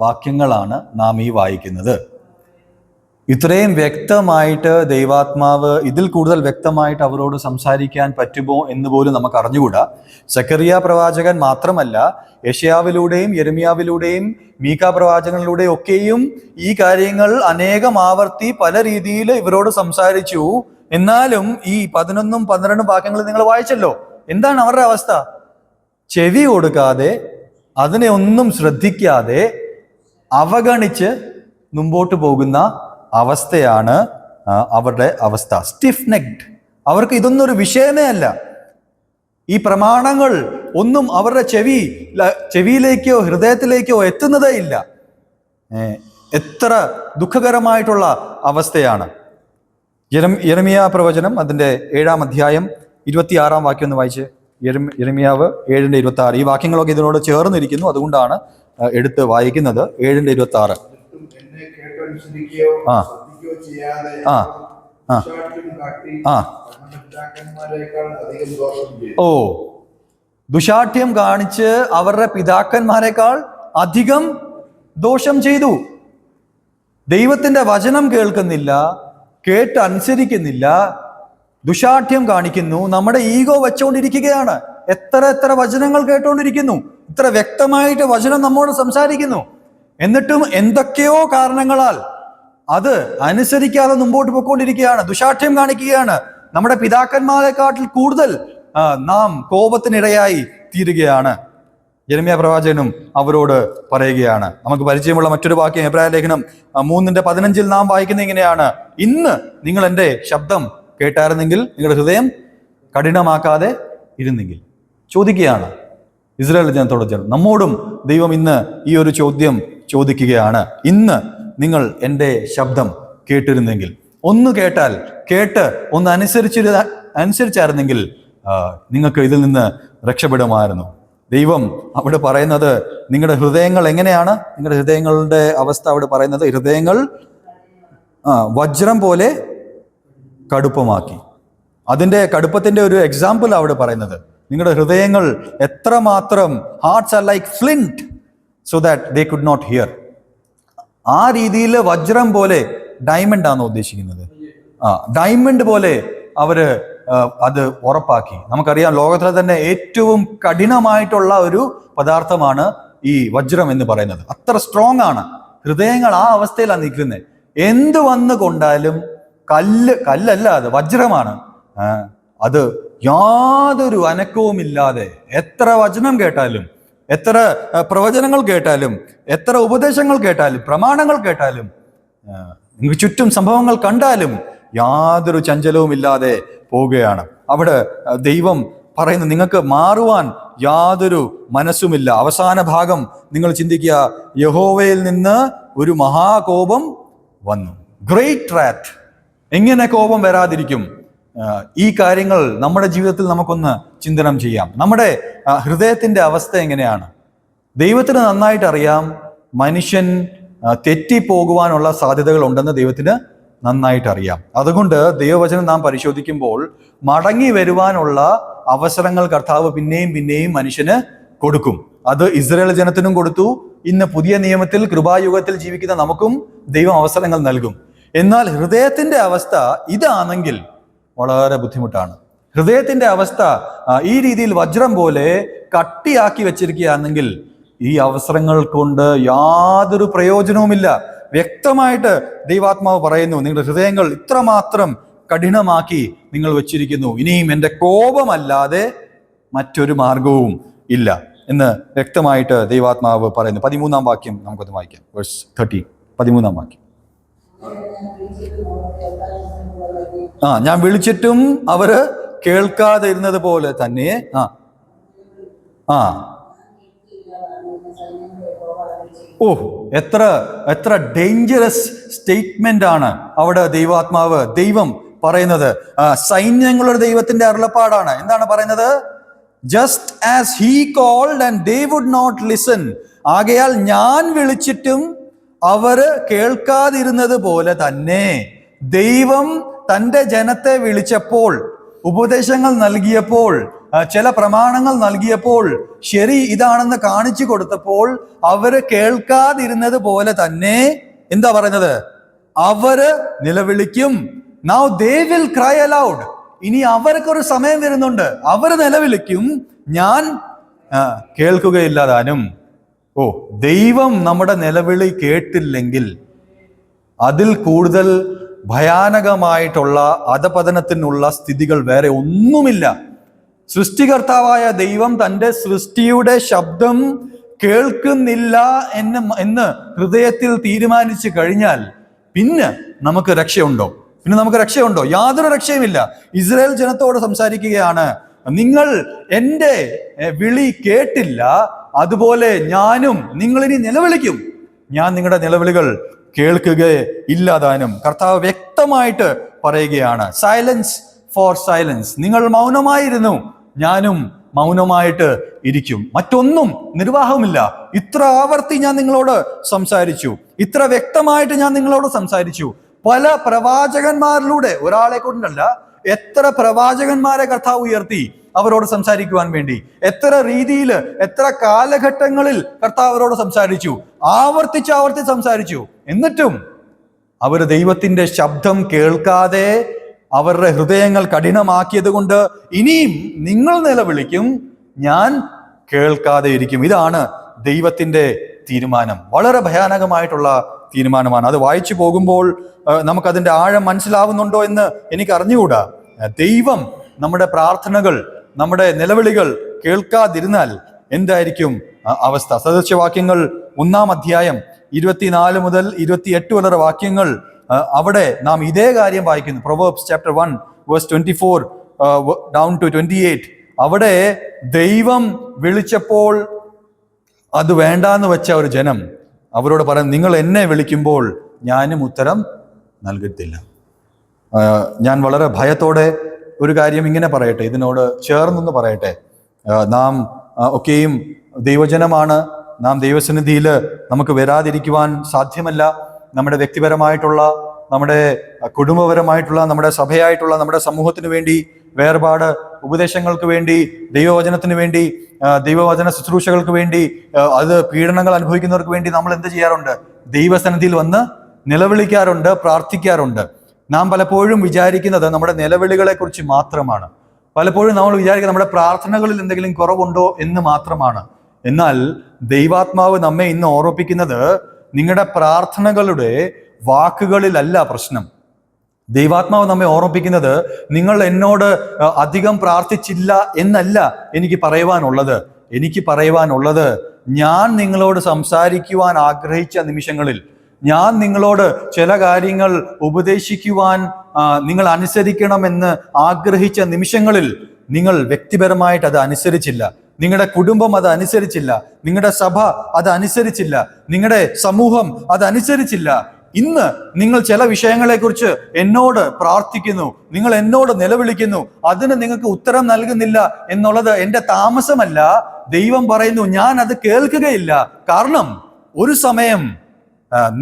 വാക്യങ്ങളാണ് നാം ഈ വായിക്കുന്നത്. ഇത്രയും വ്യക്തമായിട്ട് ദൈവാത്മാവ് ഇതിൽ കൂടുതൽ വ്യക്തമായിട്ട് അവരോട് സംസാരിക്കാൻ പറ്റുമോ എന്ന് പോലും നമുക്ക് അറിഞ്ഞുകൂടാ. സക്കറിയ പ്രവാചകൻ മാത്രമല്ല, യെശയ്യാവിലൂടെയും യെരമ്യാവിലൂടെയും മീഖാ പ്രവാചകനിലൂടെയും ഒക്കെയും ഈ കാര്യങ്ങൾ അനേകം ആവർത്തി പല രീതിയിൽ ഇവരോട് സംസാരിച്ചു. എന്നാലും ഈ 11ഉം 12ഉം വാക്യങ്ങൾ നിങ്ങൾ വായിച്ചല്ലോ. എന്താണ് അവരുടെ അവസ്ഥ? ചെവി കൊടുക്കാതെ, അതിനെ ഒന്നും ശ്രദ്ധിക്കാതെ അവഗണിച്ച് മുമ്പോട്ട് പോകുന്ന അവസ്ഥയാണ് അവരുടെ അവസ്ഥ. Stiff necked. അവർക്ക് ഇതൊന്നും ഒരു വിഷയമേ അല്ല. ഈ പ്രമാണങ്ങൾ ഒന്നും അവരുടെ ചെവിയിലേക്കോ ഹൃദയത്തിലേക്കോ എത്തുന്നതേ ഇല്ല. എത്ര ദുഃഖകരമായിട്ടുള്ള അവസ്ഥയാണ്. യെരമ്യാ പ്രവചനം അതിന്റെ 7-ാം അധ്യായം 26-ാം വാക്യം ഒന്ന് വായിച്ച്. യെരമ്യാവ് 7:26. ഈ വാക്യങ്ങളൊക്കെ ഇതിനോട് ചേർന്നിരിക്കുന്നു, അതുകൊണ്ടാണ് എടുത്ത് വായിക്കുന്നത്. 7:26. ദുശാഠ്യം കാണിച്ച് അവരുടെ പിതാക്കന്മാരെക്കാൾ അധികം ദോഷം ചെയ്തു. ദൈവത്തിന്റെ വചനം കേൾക്കുന്നില്ല, കേട്ട് അനുസരിക്കുന്നില്ല, ദുശാഠ്യം കാണിക്കുന്നു, നമ്മുടെ ഈഗോ വെച്ചുകൊണ്ടിരിക്കുകയാണ്. എത്ര വചനങ്ങൾ കേട്ടുകൊണ്ടിരിക്കുന്നു, ഇത്ര വ്യക്തമായിട്ട് വചനം നമ്മോട് സംസാരിക്കുന്നു. എന്നിട്ടും എന്തൊക്കെയോ കാരണങ്ങളാൽ അത് അനുസരിക്കാതെ മുമ്പോട്ട് പോയിക്കൊണ്ടിരിക്കുകയാണ്, ദുശാഠ്യം കാണിക്കുകയാണ്. നമ്മുടെ പിതാക്കന്മാരെക്കാട്ടിൽ കൂടുതൽ നാം കോപത്തിനിടയായി തീരുകയാണ്. യെരമ്യാ പ്രവാചകനും അവരോട് പറയുകയാണ്. നമുക്ക് പരിചയമുള്ള മറ്റൊരു വാക്യം എബ്രായ ലേഖനം 3:15 നാം വായിക്കുന്നത് ഇങ്ങനെയാണ്, ഇന്ന് നിങ്ങൾ എൻ്റെ ശബ്ദം കേട്ടായിരുന്നെങ്കിൽ നിങ്ങളുടെ ഹൃദയം കഠിനമാക്കാതെ ഇരുന്നെങ്കിൽ. ചോദിക്കുകയാണ്, ഇസ്രായേൽ ജനത്തോട് ചേർന്ന് നമ്മോടും ദൈവം ഇന്ന് ഈ ഒരു ചോദ്യം ചോദിക്കുകയാണ്. ഇന്ന് നിങ്ങൾ എൻ്റെ ശബ്ദം കേട്ടിരുന്നെങ്കിൽ, ഒന്ന് കേട്ട് ഒന്ന് അനുസരിച്ചായിരുന്നെങ്കിൽ നിങ്ങൾക്ക് ഇതിൽ നിന്ന് രക്ഷപ്പെടുമായിരുന്നു. ദൈവം അവിടെ പറയുന്നത് നിങ്ങളുടെ ഹൃദയങ്ങൾ എങ്ങനെയാണ്, നിങ്ങളുടെ ഹൃദയങ്ങളുടെ അവസ്ഥ അവിടെ പറയുന്നത് ഹൃദയങ്ങൾ വജ്രം പോലെ കടുപ്പമാക്കി. അതിൻ്റെ കടുപ്പത്തിൻ്റെ ഒരു എക്സാമ്പിൾ അവിടെ പറയുന്നത് നിങ്ങളുടെ ഹൃദയങ്ങൾ എത്രമാത്രം hearts are like flint so that they could not hear. ആ രീതിയിൽ വജ്രം പോലെ, ഡയമണ്ട് ആണോ ഉദ്ദേശിക്കുന്നത്? ഡയമണ്ട് പോലെ അവര് അത് ഉറപ്പാക്കി. നമുക്കറിയാം ലോകത്തിലെ തന്നെ ഏറ്റവും കഠിനമായിട്ടുള്ള ഒരു പദാർത്ഥമാണ് ഈ വജ്രം എന്ന് പറയുന്നത്. അത്ര സ്ട്രോങ് ആണ് ഹൃദയങ്ങൾ. ആ അവസ്ഥയിലാണ് നിൽക്കുന്നത്. എന്ത് വന്നു കൊണ്ടാലും കല്ലല്ല, അത് വജ്രമാണ്. അത് യാതൊരു അനക്കവുമില്ലാതെ എത്ര വചനം കേട്ടാലും, എത്ര പ്രവചനങ്ങൾ കേട്ടാലും, എത്ര ഉപദേശങ്ങൾ കേട്ടാലും, പ്രമാണങ്ങൾ കേട്ടാലും, നിങ്ങൾക്ക് ചുറ്റും സംഭവങ്ങൾ കണ്ടാലും യാതൊരു ചഞ്ചലവും ഇല്ലാതെ പോവുകയാണ്. അവിടെ ദൈവം പറയുന്നു നിങ്ങൾക്ക് മാറുവാൻ യാതൊരു മനസ്സുമില്ല. അവസാന ഭാഗം നിങ്ങൾ ചിന്തിക്കുക, യഹോവയിൽ നിന്ന് ഒരു മഹാകോപം വന്നു. Great rat. എങ്ങനെ കോപം വരാതിരിക്കും? ഈ കാര്യങ്ങൾ നമ്മുടെ ജീവിതത്തിൽ നമുക്കൊന്ന് ചിന്തനം ചെയ്യാം. നമ്മുടെ ഹൃദയത്തിന്റെ അവസ്ഥ എങ്ങനെയാണ്? ദൈവത്തിന് നന്നായിട്ട് അറിയാം മനുഷ്യൻ തെറ്റിപ്പോകുവാനുള്ള സാധ്യതകൾ ഉണ്ടെന്ന് ദൈവത്തിന് നന്നായിട്ട് അറിയാം. അതുകൊണ്ട് ദൈവവചനം നാം പരിശോധിക്കുമ്പോൾ മടങ്ങി വരുവാനുള്ള അവസരങ്ങൾ കർത്താവ് പിന്നെയും മനുഷ്യന് കൊടുക്കും. അത് ഇസ്രായേൽ ജനത്തിനും കൊടുത്തു. ഇന്ന് പുതിയ നിയമത്തിൽ കൃപായുഗത്തിൽ ജീവിക്കുന്ന നമുക്കും ദൈവം അവസരങ്ങൾ നൽകും. എന്നാൽ ഹൃദയത്തിന്റെ അവസ്ഥ ഇതാണെങ്കിൽ വളരെ ബുദ്ധിമുട്ടാണ്. ഹൃദയത്തിന്റെ അവസ്ഥ ഈ രീതിയിൽ വജ്രം പോലെ കട്ടിയാക്കി വെച്ചിരിക്കുകയാണെങ്കിൽ ഈ അവസരങ്ങൾ കൊണ്ട് യാതൊരു പ്രയോജനവുമില്ല. വ്യക്തമായിട്ട് ദൈവാത്മാവ് പറയുന്നു, നിങ്ങളുടെ ഹൃദയങ്ങൾ ഇത്രമാത്രം കഠിനമാക്കി നിങ്ങൾ വെച്ചിരിക്കുന്നു, ഇനിയും എൻ്റെ കോപമല്ലാതെ മറ്റൊരു മാർഗവും ഇല്ല എന്ന് വ്യക്തമായിട്ട് ദൈവാത്മാവ് പറയുന്നു. 13-ാം വാക്യം നമുക്കൊന്ന് വായിക്കാം. വേഴ്സ് 13, 13-ാം വാക്യം. ഞാൻ വിളിച്ചിട്ടും അവര് കേൾക്കാതെ ഇരുന്നത് പോലെ തന്നെ എത്ര ഡേഞ്ചറസ് സ്റ്റേറ്റ്മെന്റ് ആണ് അവിടെ ദൈവം പറയുന്നത്. സൈന്യങ്ങളുടെ ദൈവത്തിന്റെ അരുളപ്പാടാണ്. എന്താണ് പറയുന്നത്? Just as he called and they would not listen. ആകയാൽ ഞാൻ വിളിച്ചിട്ടും അവര് കേൾക്കാതിരുന്നത് പോലെ തന്നെ ദൈവം തൻ്റെ ജനത്തെ വിളിച്ചപ്പോൾ, ഉപദേശങ്ങൾ നൽകിയപ്പോൾ, ചില പ്രമാണങ്ങൾ നൽകിയപ്പോൾ, ശരി ഇതാണെന്ന് കാണിച്ചു കൊടുത്തപ്പോൾ അവര് കേൾക്കാതിരുന്നത് പോലെ തന്നെ എന്താ പറയുന്നത്? അവര് നിലവിളിക്കും. Now they will cry aloud. ഇനി അവർക്കൊരു സമയം വരുന്നുണ്ട്, അവര് നിലവിളിക്കും, ഞാൻ കേൾക്കുകയില്ലതാനും. ദൈവം നമ്മുടെ നിലവിളി കേട്ടില്ലെങ്കിൽ അതിൽ കൂടുതൽ ഭയാനകമായിട്ടുള്ള അധപതനത്തിനുള്ള സ്ഥിതികൾ വേറെ ഒന്നുമില്ല. സൃഷ്ടികർത്താവായ ദൈവം തൻ്റെ സൃഷ്ടിയുടെ ശബ്ദം കേൾക്കുന്നില്ല എന്ന് ഹൃദയത്തിൽ തീരുമാനിച്ചു കഴിഞ്ഞാൽ പിന്നെ നമുക്ക് രക്ഷയുണ്ടോ? യാതൊരു രക്ഷയുമില്ല. ഇസ്രായേൽ ജനത്തോട് സംസാരിക്കുകയാണ്, നിങ്ങൾ എൻ്റെ വിളി കേട്ടില്ല, അതുപോലെ ഞാനും നിങ്ങളിനി നിലവിളിക്കും, ഞാൻ നിങ്ങളുടെ നിലവിളികൾ കേൾക്കുകയില്ലതാനും. കർത്താവ് വ്യക്തമായിട്ട് പറയുകയാണ്, സൈലൻസ് ഫോർ സൈലൻസ്. നിങ്ങൾ മൗനമായിരുന്നു, ഞാനും മൗനമായിട്ട് ഇരിക്കും. മറ്റൊന്നും നിർവാഹമില്ല. ഇത്ര ആവർത്തി ഞാൻ നിങ്ങളോട് സംസാരിച്ചു, ഇത്ര വ്യക്തമായിട്ട് ഞാൻ നിങ്ങളോട് സംസാരിച്ചു. പല പ്രവാചകന്മാരിലൂടെ, ഒരാളെ കൊണ്ടല്ല, എത്ര പ്രവാചകന്മാരെ കർത്താവ് ഉയർത്തി അവരോട് സംസാരിക്കുവാൻ വേണ്ടി. എത്ര രീതിയിൽ, എത്ര കാലഘട്ടങ്ങളിൽ കർത്താവ് അവരോട് സംസാരിച്ചു, ആവർത്തിച്ച് സംസാരിച്ചു. എന്നിട്ടും അവർ ദൈവത്തിന്റെ ശബ്ദം കേൾക്കാതെ അവരുടെ ഹൃദയങ്ങൾ കഠിനമാക്കിയത് കൊണ്ട് ഇനിയും നിങ്ങൾ നിലവിളിക്കും, ഞാൻ കേൾക്കാതെ ഇരിക്കും. ഇതാണ് ദൈവത്തിന്റെ തീരുമാനം. വളരെ ഭയാനകമായിട്ടുള്ള തീരുമാനമാണ്. അത് വായിച്ചു പോകുമ്പോൾ നമുക്കതിന്റെ ആഴം മനസ്സിലാവുന്നുണ്ടോ എന്ന് എനിക്ക് അറിഞ്ഞുകൂടാ. ദൈവം നമ്മുടെ പ്രാർത്ഥനകൾ, നമ്മുടെ നിലവിളികൾ കേൾക്കാതിരുന്നാൽ എന്തായിരിക്കും അവസ്ഥ? സദൃശവാക്യങ്ങൾ 1-ാം അധ്യായം 24 മുതൽ 28 വരെ വാക്യങ്ങൾ, അവിടെ നാം ഇതേ കാര്യം വായിക്കുന്നു. പ്രൊവേർബ്സ് ചാപ്റ്റർ 1 വേഴ്സ് 24 down to 28. അവിടെ ദൈവം വിളിച്ചപ്പോൾ അത് വേണ്ടാന്ന് വെച്ച ഒരു ജനം അവരോട് പറയാം, നിങ്ങൾ എന്നെ വിളിക്കുമ്പോൾ ഞാനും ഉത്തരം നൽകത്തില്ല. ഞാൻ വളരെ ഭയത്തോടെ ഒരു കാര്യം ഇങ്ങനെ പറയട്ടെ, ഇതിനോട് ചേർന്നൊന്ന് പറയട്ടെ. നാം ഒക്കെയും ദൈവജനമാണ്. നാം ദൈവസന്നിധിയിൽ നമുക്ക് വരാതിരിക്കുവാൻ സാധ്യമല്ല. നമ്മുടെ വ്യക്തിപരമായിട്ടുള്ള, നമ്മുടെ കുടുംബപരമായിട്ടുള്ള, നമ്മുടെ സഭയായിട്ടുള്ള, നമ്മുടെ സമൂഹത്തിന് വേണ്ടി വേർപാട്, ഉപദേശങ്ങൾക്ക് വേണ്ടി, ദൈവവചനത്തിന് വേണ്ടി, ദൈവവചന ശുശ്രൂഷകൾക്ക് വേണ്ടി, അത് പീഡനങ്ങൾ അനുഭവിക്കുന്നവർക്ക് വേണ്ടി നമ്മൾ എന്ത് ചെയ്യാറുണ്ട്? ദൈവസന്നിധിയിൽ വന്ന് നിലവിളിക്കാറുണ്ട്, പ്രാർത്ഥിക്കാറുണ്ട്. നാം പലപ്പോഴും വിചാരിക്കുന്നത് നമ്മുടെ നിലവിളികളെ കുറിച്ച് മാത്രമാണ്. പലപ്പോഴും നമ്മൾ വിചാരിക്കുന്നത് നമ്മുടെ പ്രാർത്ഥനകളിൽ എന്തെങ്കിലും കുറവുണ്ടോ എന്ന് മാത്രമാണ്. എന്നാൽ ദൈവാത്മാവ് നമ്മെ ഇന്ന് ഓർമ്മിപ്പിക്കുന്നത് നിങ്ങളുടെ പ്രാർത്ഥനകളുടെ വാക്കുകളിലല്ല പ്രശ്നം. ദൈവാത്മാവ് നമ്മെ ഓർമ്മിപ്പിക്കുന്നത് നിങ്ങൾ എന്നോട് അധികം പ്രാർത്ഥിച്ചില്ല എന്നല്ല എനിക്ക് പറയുവാനുള്ളത്. എനിക്ക് പറയുവാനുള്ളത്, ഞാൻ നിങ്ങളോട് സംസാരിക്കുവാൻ ആഗ്രഹിച്ച നിമിഷങ്ങളിൽ, ഞാൻ നിങ്ങളോട് ചില കാര്യങ്ങൾ ഉപദേശിക്കുവാൻ നിങ്ങൾ അനുസരിക്കണമെന്ന് ആഗ്രഹിച്ച നിമിഷങ്ങളിൽ നിങ്ങൾ വ്യക്തിപരമായിട്ട് അത് അനുസരിച്ചില്ല. നിങ്ങളുടെ കുടുംബം അത് അനുസരിച്ചില്ല. നിങ്ങളുടെ സഭ അത് അനുസരിച്ചില്ല. നിങ്ങളുടെ സമൂഹം അത് അനുസരിച്ചില്ല. ഇന്ന് നിങ്ങൾ ചില വിഷയങ്ങളെക്കുറിച്ച് എന്നോട് പ്രാർത്ഥിക്കുന്നു, നിങ്ങൾ എന്നോട് നിലവിളിക്കുന്നു, അതിന് നിങ്ങൾക്ക് ഉത്തരം നൽകുന്നില്ല എന്നുള്ളത് എൻ്റെ താമസമല്ല. ദൈവം പറയുന്നു, ഞാൻ അത് കേൾക്കുകയില്ല. കാരണം ഒരു സമയം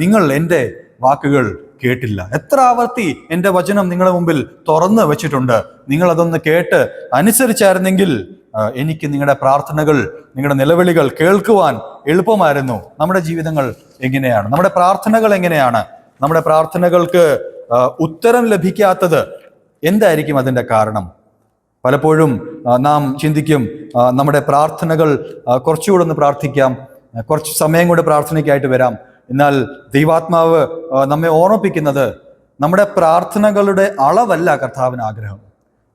നിങ്ങൾ എൻ്റെ വാക്കുകൾ കേട്ടില്ല. എത്ര ആവർത്തി എൻ്റെ വചനം നിങ്ങളുടെ മുമ്പിൽ തുറന്ന് വെച്ചിട്ടുണ്ട്. നിങ്ങൾ അതൊന്ന് കേട്ട് അനുസരിച്ചായിരുന്നെങ്കിൽ എനിക്ക് നിങ്ങളുടെ പ്രാർത്ഥനകൾ, നിങ്ങളുടെ നിലവിളികൾ കേൾക്കുവാൻ എളുപ്പമായിരുന്നു. നമ്മുടെ ജീവിതങ്ങൾ എങ്ങനെയാണ്? നമ്മുടെ പ്രാർത്ഥനകൾ എങ്ങനെയാണ്? നമ്മുടെ പ്രാർത്ഥനകൾക്ക് ഉത്തരം ലഭിക്കാത്തത് എന്തായിരിക്കും അതിൻ്റെ കാരണം? പലപ്പോഴും നാം ചിന്തിക്കും, നമ്മുടെ പ്രാർത്ഥനകൾ കുറച്ചുകൂടെ ഒന്ന് പ്രാർത്ഥിക്കാം, കുറച്ച് സമയം കൂടെ പ്രാർത്ഥനയ്ക്കായിട്ട് വരാം. എന്നാൽ ദൈവാത്മാവ് നമ്മെ ഓർമ്മിപ്പിക്കുന്നത് നമ്മുടെ പ്രാർത്ഥനകളുടെ അളവല്ല കർത്താവിന് ആഗ്രഹം.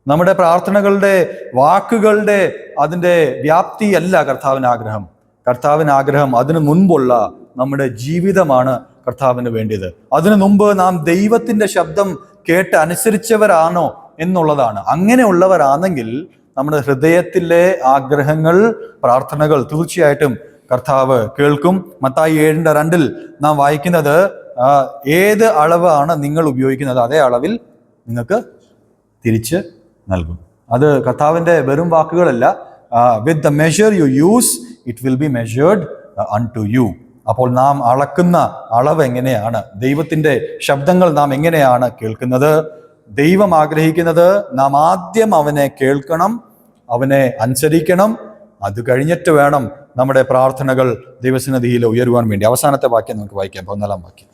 നമ്മുടെ പ്രാർത്ഥനകളുടെ വാക്കുകളുടെ അതിൻ്റെ വ്യാപ്തിയല്ല കർത്താവിന് ആഗ്രഹം. കർത്താവിന് ആഗ്രഹം അതിനു മുൻപുള്ള നമ്മുടെ ജീവിതമാണ് കർത്താവിന് വേണ്ടിയത്. അതിനു മുമ്പ് നാം ദൈവത്തിൻ്റെ ശബ്ദം കേട്ട് അനുസരിച്ചവരാണോ എന്നുള്ളതാണ്. അങ്ങനെയുള്ളവരാണെങ്കിൽ നമ്മുടെ ഹൃദയത്തിലെ ആഗ്രഹങ്ങൾ, പ്രാർത്ഥനകൾ തീർച്ചയായിട്ടും കർത്താവ് കേൾക്കും. മത്തായി 7:2 നാം വായിക്കുന്നത്, ഏത് അളവാണ് നിങ്ങൾ ഉപയോഗിക്കുന്നത് അതേ അളവിൽ നിങ്ങൾക്ക് തിരിച്ച് നൽകും. അത് കർത്താവിൻ്റെ വെറും വാക്കുകളല്ല. With the measure you use it will be measured unto you. അപ്പോൾ നാം അളക്കുന്ന അളവ് എങ്ങനെയാണ്? ദൈവത്തിൻ്റെ ശബ്ദങ്ങൾ നാം എങ്ങനെയാണ് കേൾക്കുന്നത്? ദൈവം ആഗ്രഹിക്കുന്നത് നാം ആദ്യം അവനെ കേൾക്കണം, അവനെ അനുസരിക്കണം. അത് കഴിഞ്ഞിട്ട് വേണം നമ്മുടെ പ്രാർത്ഥനകൾ ദൈവസന്നിധിയിൽ ഉയരുവാൻ വേണ്ടി. അവസാനത്തെ വാക്യം നമുക്ക് വായിക്കാം, 14-ാം വാക്യം.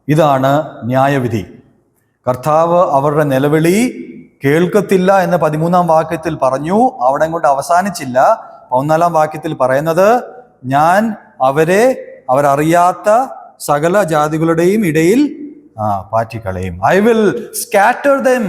ഇതാണ് ന്യായവിധി. കർത്താവ് അവരുടെ നിലവിളി കേൾക്കത്തില്ല എന്ന് 13-ാം വാക്യത്തിൽ പറഞ്ഞു. അവിടെ കൊണ്ട് അവസാനിച്ചില്ല. 14-ാം വാക്യത്തിൽ പറയുന്നത്, ഞാൻ അവരറിയാത്ത സകല ജാതികളുടെയും ഇടയിൽ പാറ്റിക്കളയും. I will scatter them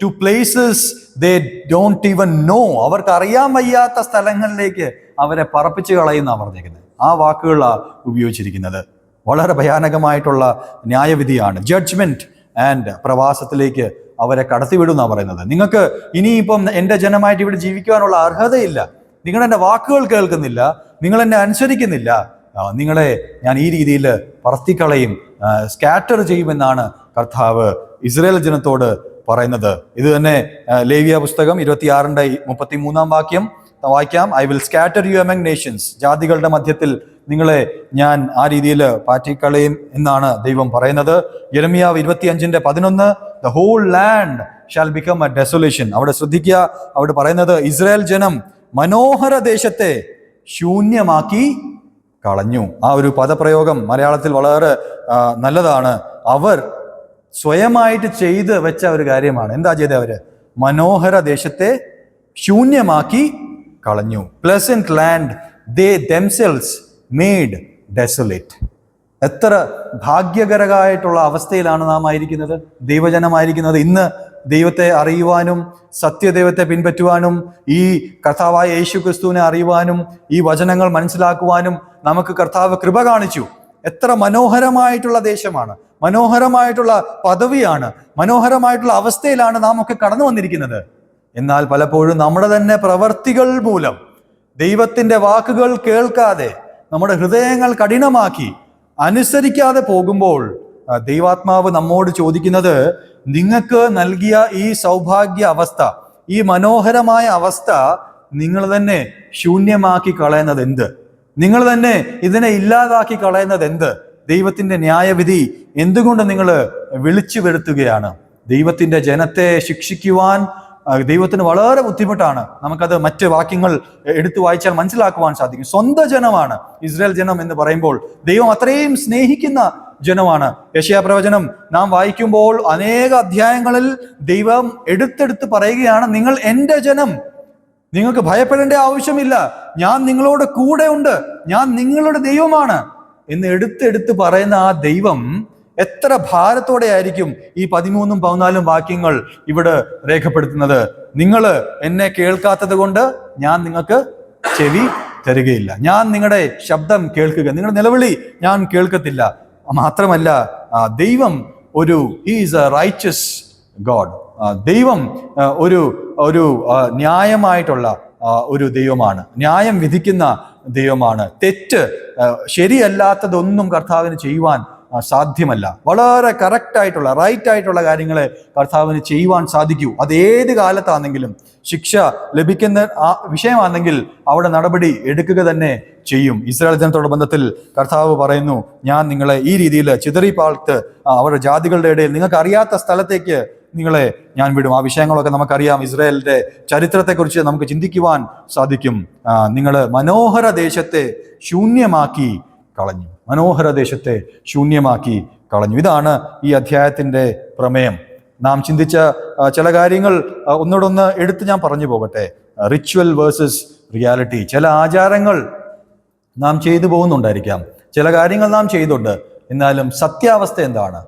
to places they don't even know. അവർക്ക് അറിയാൻ വയ്യാത്ത സ്ഥലങ്ങളിലേക്ക് അവരെ പറപ്പിച്ച് കളയുന്ന പറഞ്ഞിരിക്കുന്നത്. ആ വാക്കുകളാണ് ഉപയോഗിച്ചിരിക്കുന്നത്. വളരെ ഭയാനകമായിട്ടുള്ള ന്യായവിധിയാണ്. ജഡ്ജ്മെന്റ് ആൻഡ് പ്രവാസത്തിലേക്ക് അവരെ കടത്തിവിടുന്ന പറയുന്നത്. നിങ്ങൾക്ക് ഇനിയിപ്പം എൻ്റെ ജനമായിട്ട് ഇവിടെ ജീവിക്കുവാനുള്ള അർഹതയില്ല. നിങ്ങൾ എൻ്റെ വാക്കുകൾ കേൾക്കുന്നില്ല, നിങ്ങൾ എന്നെ അനുസരിക്കുന്നില്ല, നിങ്ങളെ ഞാൻ ഈ രീതിയിൽ പറത്തിക്കളയും, സ്കാറ്റർ ചെയ്യുമെന്നാണ് കർത്താവ് ഇസ്രായേൽ ജനത്തോട് പറയുന്നത്. ഇത് തന്നെ ലേവ്യ പുസ്തകം 26:33 വാക്യം വായിക്കാം. I will scatter you among nations. ജാതികളുടെ മധ്യത്തിൽ നിങ്ങളെ ഞാൻ ആ രീതിയിൽ പാറ്റിക്കളയും എന്നാണ് ദൈവം പറയുന്നത്. യെരമ്യാവ് 25:11 the whole land shall become a desolation. അവിടെ ശ്രദ്ധിക്കുക, അവിടെ പറയുന്നത് ഇസ്രായേൽ ജനം മനോഹര ദേശത്തെ ശൂന്യമാക്കി കളഞ്ഞു. ആ ഒരു പദപ്രയോഗം മലയാളത്തിൽ വളരെ നല്ലതാണ്. അവർ സ്വയമായിട്ട് ചെയ്ത് വെച്ച ഒരു കാര്യമാണ്. എന്താ ചെയ്തത്? അവര് മനോഹര ദേശത്തെ ശൂന്യമാക്കി കളഞ്ഞു. പ്ലസന്റ് ലാൻഡ് ദേ ദെംസെൽസ് മെയ്ഡ് ഡെസൊലേറ്റ്. എത്ര ഭാഗ്യകരമായിട്ടുള്ള അവസ്ഥയിലാണ് നാം ആയിരിക്കുന്നത്, ദൈവജനമായിരിക്കുന്നത്. ഇന്ന് ദൈവത്തെ അറിയുവാനും സത്യദൈവത്തെ പിൻപറ്റുവാനും ഈ കർത്താവായ യേശു ക്രിസ്തുവിനെ അറിയുവാനും ഈ വചനങ്ങൾ മനസ്സിലാക്കുവാനും നമുക്ക് കർത്താവ് കൃപ കാണിച്ചു. എത്ര മനോഹരമായിട്ടുള്ള ദേശമാണ്, മനോഹരമായിട്ടുള്ള പദവിയാണ്, മനോഹരമായിട്ടുള്ള അവസ്ഥയിലാണ് നാം ഒക്കെ കടന്നു വന്നിരിക്കുന്നത്. എന്നാൽ പലപ്പോഴും നമ്മുടെ തന്നെ പ്രവർത്തികൾ മൂലം ദൈവത്തിന്റെ വാക്കുകൾ കേൾക്കാതെ നമ്മുടെ ഹൃദയങ്ങൾ കഠിനമാക്കി അനുസരിക്കാതെ പോകുമ്പോൾ ദൈവാത്മാവ് നമ്മോട് ചോദിക്കുന്നത്, നിങ്ങൾക്ക് നൽകിയ ഈ സൗഭാഗ്യ അവസ്ഥ, ഈ മനോഹരമായ അവസ്ഥ നിങ്ങൾ തന്നെ ശൂന്യമാക്കി കളയുന്നത് എന്ത്? നിങ്ങൾ തന്നെ ഇതിനെ ഇല്ലാതാക്കി കളയുന്നത് എന്ത്? ദൈവത്തിന്റെ ന്യായവിധി എന്തുകൊണ്ട് നിങ്ങൾ വിളിച്ചു വരുത്തുകയാണ്? ദൈവത്തിന്റെ ജനത്തെ ശിക്ഷിക്കുവാൻ ദൈവത്തിന് വളരെ ബുദ്ധിമുട്ടാണ്. നമുക്കത് മറ്റ് വാക്യങ്ങൾ എടുത്തു വായിച്ചാൽ മനസ്സിലാക്കുവാൻ സാധിക്കും. സ്വന്തം ജനമാണ് ഇസ്രായേൽ ജനം എന്ന് പറയുമ്പോൾ. ദൈവം അത്രയും സ്നേഹിക്കുന്ന ജനമാണ്. യെശയ്യാ പ്രവചനം നാം വായിക്കുമ്പോൾ അനേക അധ്യായങ്ങളിൽ ദൈവം എടുത്തെടുത്ത് പറയുകയാണ്, നിങ്ങൾ എൻ്റെ ജനം, നിങ്ങൾക്ക് ഭയപ്പെടേണ്ട ആവശ്യമില്ല, ഞാൻ നിങ്ങളോട് കൂടെ ഉണ്ട്, ഞാൻ നിങ്ങളുടെ ദൈവമാണ് എന്ന് എടുത്തെടുത്ത് പറയുന്ന ആ ദൈവം എത്ര ഭാരത്തോടെ ആയിരിക്കും ഈ 13ഉം 14ഉം വാക്യങ്ങൾ ഇവിടെ രേഖപ്പെടുത്തുന്നത്. നിങ്ങൾ എന്നെ കേൾക്കാത്തത് കൊണ്ട് ഞാൻ നിങ്ങൾക്ക് ചെവി തരികയില്ല, ഞാൻ നിങ്ങളുടെ ശബ്ദം കേൾക്കുക, നിങ്ങളുടെ നിലവിളി ഞാൻ കേൾക്കത്തില്ല. മാത്രമല്ല ദൈവം ഈസ് എ റൈച്ചസ് ഗോഡ്. ദൈവം ഒരു ന്യായമായിട്ടുള്ള ഒരു ദൈവമാണ്, ന്യായം വിധിക്കുന്ന ദൈവമാണ്. ശരിയല്ലാത്തതൊന്നും കർത്താവിന് ചെയ്യുവാൻ സാധ്യമല്ല. വളരെ കറക്റ്റ് ആയിട്ടുള്ള റൈറ്റ് ആയിട്ടുള്ള കാര്യങ്ങളെ കർത്താവിന് ചെയ്യുവാൻ സാധിക്കൂ. അത് ഏത് കാലത്താണെങ്കിലും ശിക്ഷ ലഭിക്കുന്ന ആ വിഷയമാണെങ്കിൽ അവിടെ നടപടി എടുക്കുക തന്നെ ചെയ്യും. ഇസ്രായേൽ ജനത്തോട് ബന്ധത്തിൽ കർത്താവ് പറയുന്നു, ഞാൻ നിങ്ങളെ ഈ രീതിയിൽ ചിതറിപ്പാർത്ത് അവരുടെ ജാതികളുടെ ഇടയിൽ നിങ്ങൾക്ക് അറിയാത്ത സ്ഥലത്തേക്ക് നിങ്ങളെ ഞാൻ വിടും. ആ വിഷയങ്ങളൊക്കെ നമുക്കറിയാം. ഇസ്രായേലിന്റെ ചരിത്രത്തെക്കുറിച്ച് നമുക്ക് ചിന്തിക്കുവാൻ സാധിക്കും. നിങ്ങൾ മനോഹര ദേശത്തെ ശൂന്യമാക്കി കളഞ്ഞു, മനോഹര ദേശത്തെ ശൂന്യമാക്കി കളഞ്ഞു. ഇതാണ് ഈ അധ്യായത്തിന്റെ പ്രമേയം. നാം ചിന്തിച്ച ചില കാര്യങ്ങൾ ഒന്നോടൊന്ന് എടുത്ത് ഞാൻ പറഞ്ഞു പോകട്ടെ. Ritual versus reality. ചില ആചാരങ്ങൾ നാം ചെയ്തു പോകുന്നുണ്ടായിരിക്കാം, ചില കാര്യങ്ങൾ നാം ചെയ്യുന്നുണ്ട്, എന്നാലും സത്യാവസ്ഥ എന്താണ്?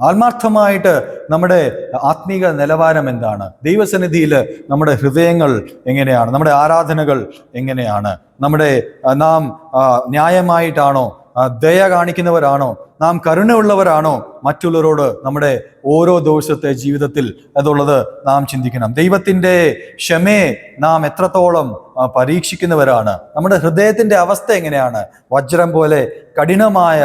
ആത്മാർത്ഥമായിട്ട് നമ്മുടെ ആത്മീക നിലവാരം എന്താണ്? ദൈവസന്നിധിയിൽ നമ്മുടെ ഹൃദയങ്ങൾ എങ്ങനെയാണ്? നമ്മുടെ ആരാധനകൾ എങ്ങനെയാണ്? നാം ന്യായമായിട്ടാണോ, ദയ കാണിക്കുന്നവരാണോ, നാം കരുണയുള്ളവരാണോ മറ്റുള്ളവരോട് നമ്മുടെ ഓരോ ദിവസത്തെ ജീവിതത്തിൽ അതുള്ളത് നാം ചിന്തിക്കണം. ദൈവത്തിന്റെ ക്ഷമയെ നാം എത്രത്തോളം പരീക്ഷിക്കുന്നവരാണ്? നമ്മുടെ ഹൃദയത്തിന്റെ അവസ്ഥ എങ്ങനെയാണ്? വജ്രം പോലെ കഠിനമായ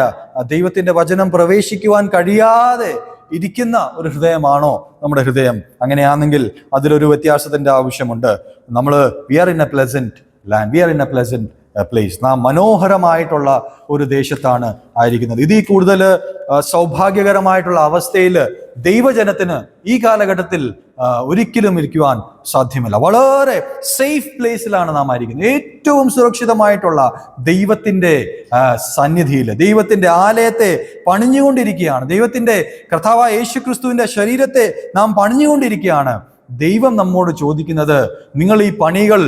ദൈവത്തിന്റെ വചനം പ്രവേശിക്കുവാൻ കഴിയാതെ ഇരിക്കുന്ന ഒരു ഹൃദയമാണോ നമ്മുടെ ഹൃദയം? അങ്ങനെയാണെങ്കിൽ അതിലൊരു വ്യത്യാസത്തിന്റെ ആവശ്യമുണ്ട്. We are in a pleasant land, we are in a pleasant place. നാം മനോഹരമായിട്ടുള്ള ഒരു ദേശത്താണ് ആയിരിക്കുന്നത്. ഇതിൽ കൂടുതൽ സൗഭാഗ്യകരമായിട്ടുള്ള അവസ്ഥയിൽ ദൈവജനത്തിന് ഈ കാലഘട്ടത്തിൽ ഒരിക്കലും ഇരിക്കുവാൻ സാധ്യമല്ല. വളരെ സേഫ് പ്ലേസിലാണ് നാം ആയിരിക്കുന്നത്. ഏറ്റവും സുരക്ഷിതമായിട്ടുള്ള ദൈവത്തിന്റെ സന്നിധിയിൽ ദൈവത്തിന്റെ ആലയത്തെ പണിഞ്ഞുകൊണ്ടിരിക്കുകയാണ്. ദൈവത്തിന്റെ കർത്താവായ യേശു ക്രിസ്തുവിന്റെ ശരീരത്തെ നാം പണിഞ്ഞുകൊണ്ടിരിക്കുകയാണ്. ദൈവം നമ്മോട് ചോദിക്കുന്നത്, നിങ്ങൾ ഈ പണികൾ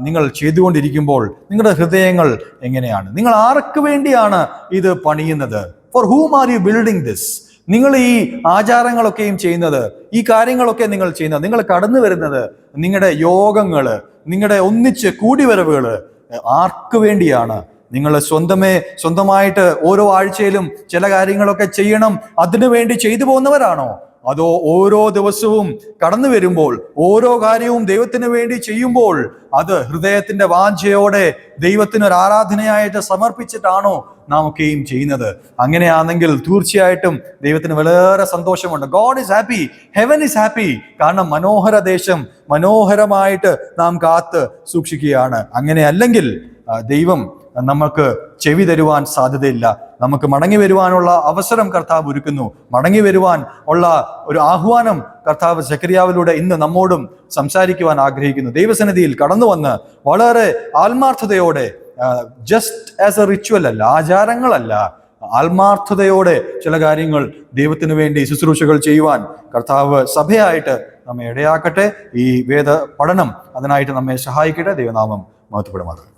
നിങ്ങൾ ചെയ്തുകൊണ്ടിരിക്കുമ്പോൾ നിങ്ങളുടെ ഹൃദയങ്ങൾ എങ്ങനെയാണ്? നിങ്ങൾ ആർക്ക് വേണ്ടിയാണ് ഇത് പണിയുന്നത്? Four whom are you building this? നിങ്ങൾ ഈ ആചാരങ്ങളൊക്കെയും ചെയ്യുന്നത്, ഈ കാര്യങ്ങളൊക്കെ നിങ്ങൾ ചെയ്യുന്നത്, നിങ്ങൾ കടന്നു വരുന്നത്, നിങ്ങളുടെ യോഗങ്ങള്, നിങ്ങളുടെ ഒന്നിച്ച് കൂടിവരവുകള് ആർക്ക് വേണ്ടിയാണ്? നിങ്ങൾ സ്വന്തമായിട്ട് ഓരോ ആഴ്ചയിലും ചില കാര്യങ്ങളൊക്കെ ചെയ്യണം, അതിനു വേണ്ടി ചെയ്തു പോകുന്നവരാണോ? അതോ ഓരോ ദിവസവും കടന്നു വരുമ്പോൾ ഓരോ കാര്യവും ദൈവത്തിന് വേണ്ടി ചെയ്യുമ്പോൾ അത് ഹൃദയത്തിന്റെ വാഞ്ചയോടെ ദൈവത്തിന് ഒരു ആരാധനയായിട്ട് സമർപ്പിച്ചിട്ടാണോ നാം ഒക്കെയും ചെയ്യുന്നത്? അങ്ങനെയാണെങ്കിൽ തീർച്ചയായിട്ടും ദൈവത്തിന് വളരെ സന്തോഷമുണ്ട്. God is happy, heaven is happy. കാരണം മനോഹര ദേശം മനോഹരമായിട്ട് നാം കാത്ത് സൂക്ഷിക്കുകയാണ്. അങ്ങനെ അല്ലെങ്കിൽ ദൈവം നമുക്ക് ചെവി തരുവാൻ സാധ്യതയില്ല. നമുക്ക് മടങ്ങി വരുവാനുള്ള അവസരം കർത്താവ് ഒരുക്കുന്നു. മടങ്ങി വരുവാൻ ഉള്ള ഒരു ആഹ്വാനം കർത്താവ് സെഖര്യാവിലൂടെ ഇന്ന് നമ്മോടും സംസാരിക്കുവാൻ ആഗ്രഹിക്കുന്നു. ദൈവസന്നിധിയിൽ കടന്നു വന്ന് വളരെ ആത്മാർത്ഥതയോടെ, ജസ്റ്റ് ആസ് എ റിച്വൽ അല്ല, ആചാരങ്ങളല്ല, ആത്മാർത്ഥതയോടെ ചില കാര്യങ്ങൾ ദൈവത്തിന് വേണ്ടി ശുശ്രൂഷകൾ ചെയ്യുവാൻ കർത്താവ് സഭയായിട്ട് നമ്മെ ഇടയാക്കട്ടെ. ഈ വേദ പഠനം അതിനായിട്ട് നമ്മെ സഹായിക്കട്ടെ. ദൈവനാമം മഹത്വപ്പെടുമാറാകട്ടെ.